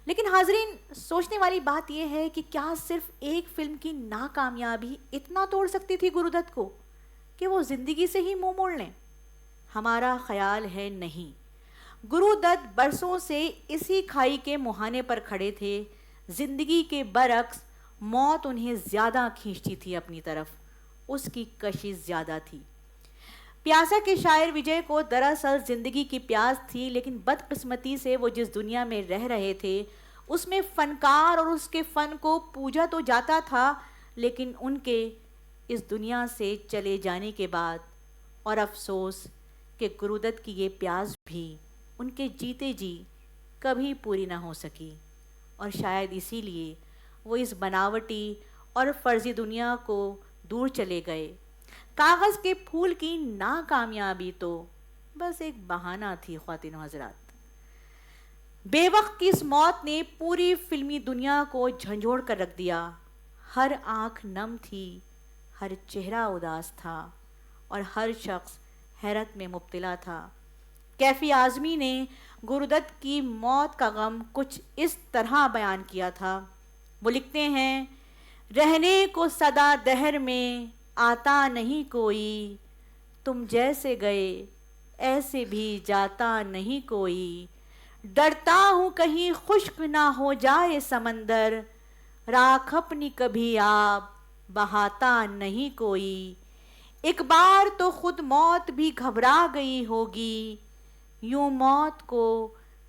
लेकिन हाजरीन, सोचने वाली बात यह है कि क्या सिर्फ एक फिल्म की नाकामयाबी इतना तोड़ सकती थी गुरुदत्त को कि वो ज़िंदगी से ही मुंह मोड़ लें? हमारा ख्याल है नहीं। गुरुदत्त बरसों से इसी खाई के मुहाने पर खड़े थे। जिंदगी के बरक्स मौत उन्हें ज़्यादा खींचती थी अपनी तरफ, उसकी कशिश ज़्यादा थी। प्यासा के शायर विजय को दरअसल ज़िंदगी की प्यास थी, लेकिन बदकिस्मती से वो जिस दुनिया में रह रहे थे उसमें फ़नकार और उसके फ़न को पूजा तो जाता था, लेकिन उनके इस दुनिया से चले जाने के बाद और अफसोस कि गुरुदत्त की ये प्यास भी उनके जीते जी कभी पूरी ना हो सकी, और शायद इसीलिए वो इस बनावटी और फर्जी दुनिया को दूर चले गए। कागज़ के फूल की नाकामयाबी तो बस एक बहाना थी ख्वातीन हज़रात। बेवक्त की इस मौत ने पूरी फिल्मी दुनिया को झंझोड़ कर रख दिया। हर आंख नम थी, हर चेहरा उदास था और हर शख्स हैरत में मुब्तला था। कैफी आज़मी ने गुरुदत्त की मौत का गम कुछ इस तरह बयान किया था। वो लिखते हैं, रहने को सदा दहर में आता नहीं कोई, तुम जैसे गए ऐसे भी जाता नहीं कोई। डरता हूँ कहीं खुश्क ना हो जाए समंदर, राख अपनी कभी आप बहाता नहीं कोई। एक बार तो खुद मौत भी घबरा गई होगी, यूं मौत को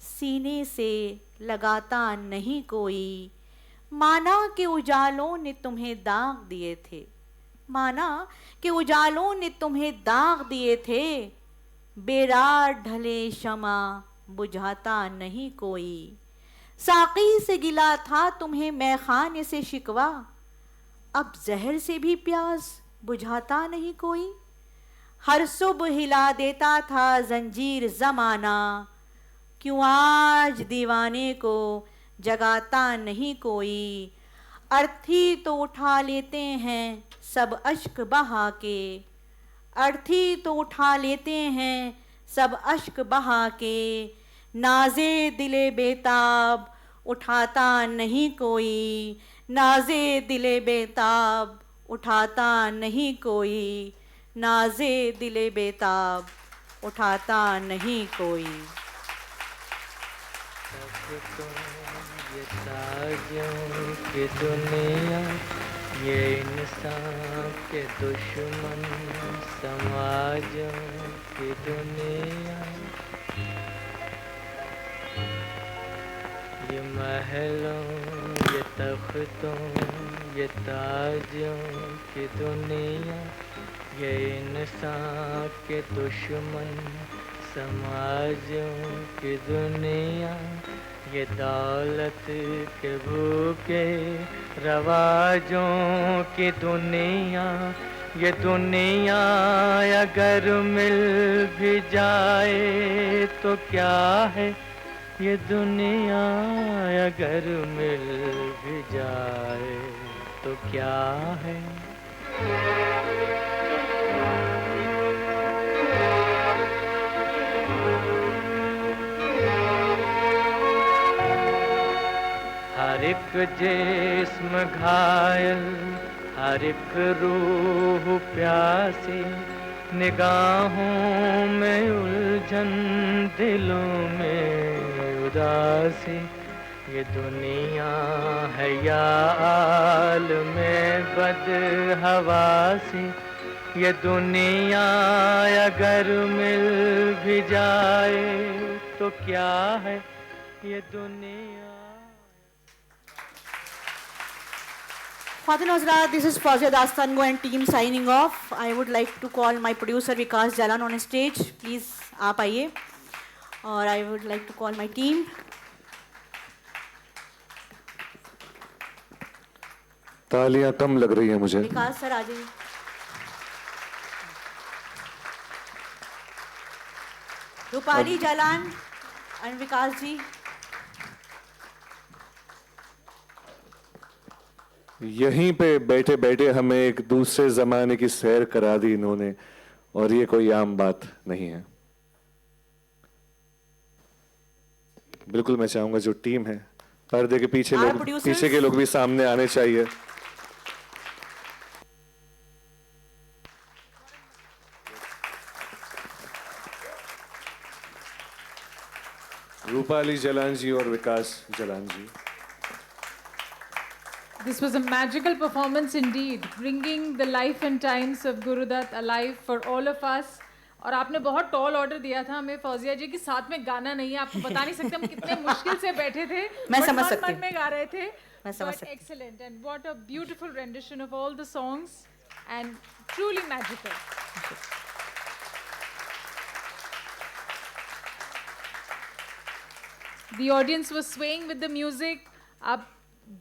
सीने से लगाता नहीं कोई। माना कि उजालों ने तुम्हें दाग दिए थे, माना कि उजालों ने तुम्हें दाग दिए थे। बेरार ढले शमा बुझाता नहीं कोई। साकी से गिला था तुम्हें मैखाने से शिकवा, अब जहर से भी प्यास बुझाता नहीं कोई। हर सुबह हिला देता था जंजीर जमाना, क्यों आज दीवाने को जगाता नहीं कोई। अर्थी तो उठा लेते हैं सब अश्क बहा के, अर्थी तो उठा लेते हैं सब अश्क बहा के। नाजे दिले बेताब उठाता नहीं कोई, नाजे दिले बेताब उठाता नहीं कोई, नाजे दिले बेताब उठाता नहीं कोई। ये ताजों की दुनिया, ये इंसान के दुश्मन समाजों की दुनिया। ये महलों ये तख्तों ये ताजों की दुनिया, ये इंसान के दुश्मन समाजों की दुनिया। ये दौलत के भूखे रवाजों की दुनिया। ये दुनिया अगर मिल भी जाए तो क्या है, ये दुनिया अगर मिल भी जाए तो क्या है। हर एक जिस्म घायल, हर एक रूह प्यासी, निगाहों में उलझन दिलों में उदासी। ये दुनिया है या आलम बदहवासी। ये दुनिया अगर मिल भी जाए तो क्या है, ये दुनिया। Father Nazra, this is Fawzia Dastango and team signing off. I would like to call my producer Vikas Jalan on stage. Please, आप आइए. और I would like to call my team. तालियां कम लग रही हैं मुझे. विकास सर आ जाइए. रूपाली जालान and विकास जी. यहीं पे बैठे बैठे हमें एक दूसरे जमाने की सैर करा दी इन्होंने, और ये कोई आम बात नहीं है. बिल्कुल मैं चाहूंगा जो टीम है, पर्दे के पीछे पीछे के लोग भी सामने आने चाहिए. रूपाली जलान जी और विकास जलान जी. This was a magical performance indeed, bringing the life and times of Gurudutt alive for all of us. और आपने बहुत टॉल ऑर्डर दिया था हमें फौजिया जी कि साथ में गाना नहीं है. आपको बता नहीं सकते हम कितने मुश्किल से बैठे थे. मैं समझ सकती हूँ. मन में गा रहे थे. मैं समझ सकती हूँ. Excellent and what a beautiful rendition of all the songs and truly magical. The audience was swaying with the music. आप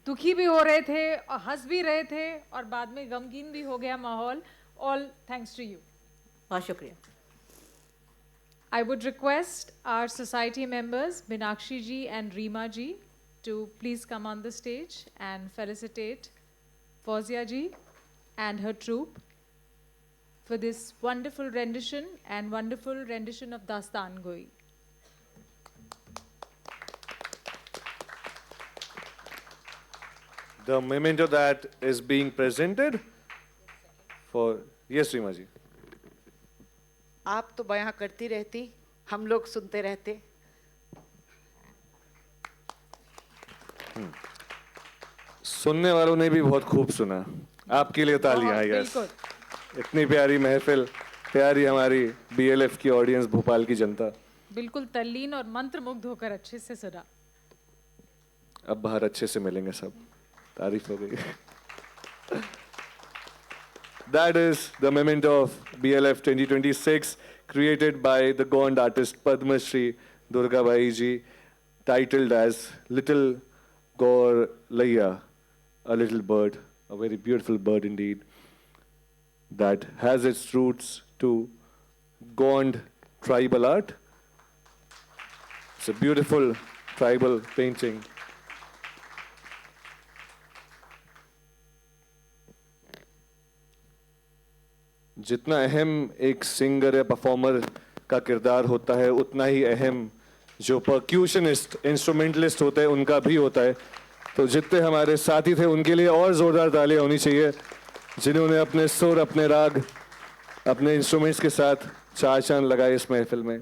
दुखी भी हो रहे थे और हंस भी रहे थे और बाद में गमगीन भी हो गया माहौल. All thanks to you. बहुत शुक्रिया. I would request our society members Minakshi ji and Reema ji to please come on the stage and felicitate Fawzia ji and her troupe for this wonderful rendition and wonderful rendition of Dastan Goi. The memento that is being presented for yes Reema ji. आप तो बयां करती रहती, हम लोग सुनते रहते. सुनने वालों ने भी बहुत खूब सुना. आपके लिए तालियां. यस, इतनी प्यारी महफिल, प्यारी हमारी BLF की ऑडियंस, भोपाल की जनता. बिल्कुल तल्लीन और मंत्रमुग्ध होकर अच्छे से सुना। अब बाहर अच्छे से मिलेंगे सब, तारीफ हो गई। That is the memento of BLF 2026, created by the Gond artist Padma Shri Durga Bai ji, titled as Little Gaur Laiya, a little bird, a very beautiful bird indeed, that has its roots to Gond tribal art. It's a beautiful tribal painting. जितना अहम एक singer या performer का किरदार होता है, उतना ही अहम जो परक्यूशनिस्ट, इंस्ट्रूमेंटलिस्ट होते हैं उनका भी होता है। तो जितने हमारे साथी थे उनके लिए और जोरदार तालियां होनी चाहिए, जिन्होंने अपने सुर, अपने राग, अपने इंस्ट्रूमेंट्स के साथ चार चांद लगाए इस महफिल में।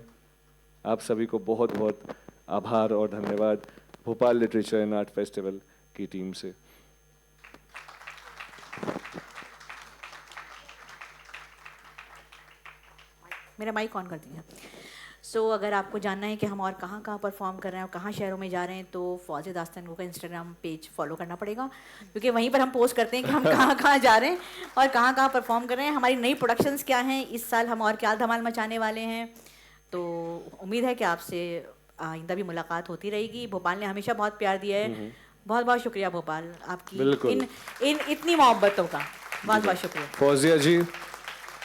आप सभी को बहुत बहुत आभार और धन्यवाद Bhopal literature and art festival की टीम से। मेरा माइक ऑन कर दीजिए। सो अगर आपको जानना है कि हम और कहाँ कहाँ परफॉर्म कर रहे हैं और कहाँ शहरों में जा रहे हैं, तो फौजे दास्तान गो का इंस्टाग्राम पेज फॉलो करना पड़ेगा, क्योंकि वहीं पर हम पोस्ट करते हैं कि हम कहाँ कहाँ जा रहे हैं और कहाँ कहाँ परफॉर्म कर रहे हैं, हमारी नई प्रोडक्शंस क्या हैं, इस साल हम और क्या धमाल मचाने वाले हैं। तो उम्मीद है कि आपसे आइंदा भी मुलाकात होती रहेगी। भोपाल ने हमेशा बहुत प्यार दिया है। बहुत बहुत शुक्रिया भोपाल, आपकी इन इतनी मोहब्बतों का बहुत बहुत शुक्रिया। फौजिया जी,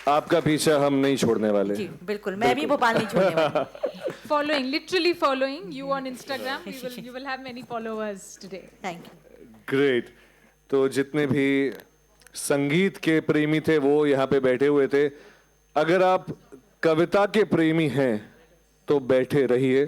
आपका पीछा हम नहीं छोड़ने वाले। जी बिल्कुल, मैं भी भोपाल नहीं छोड़ने वाली। Following, literally following you on Instagram. You will have many followers today. Thank you. Great. तो जितने भी संगीत के प्रेमी थे वो यहाँ पे बैठे हुए थे। अगर आप कविता के प्रेमी हैं तो बैठे रहिए।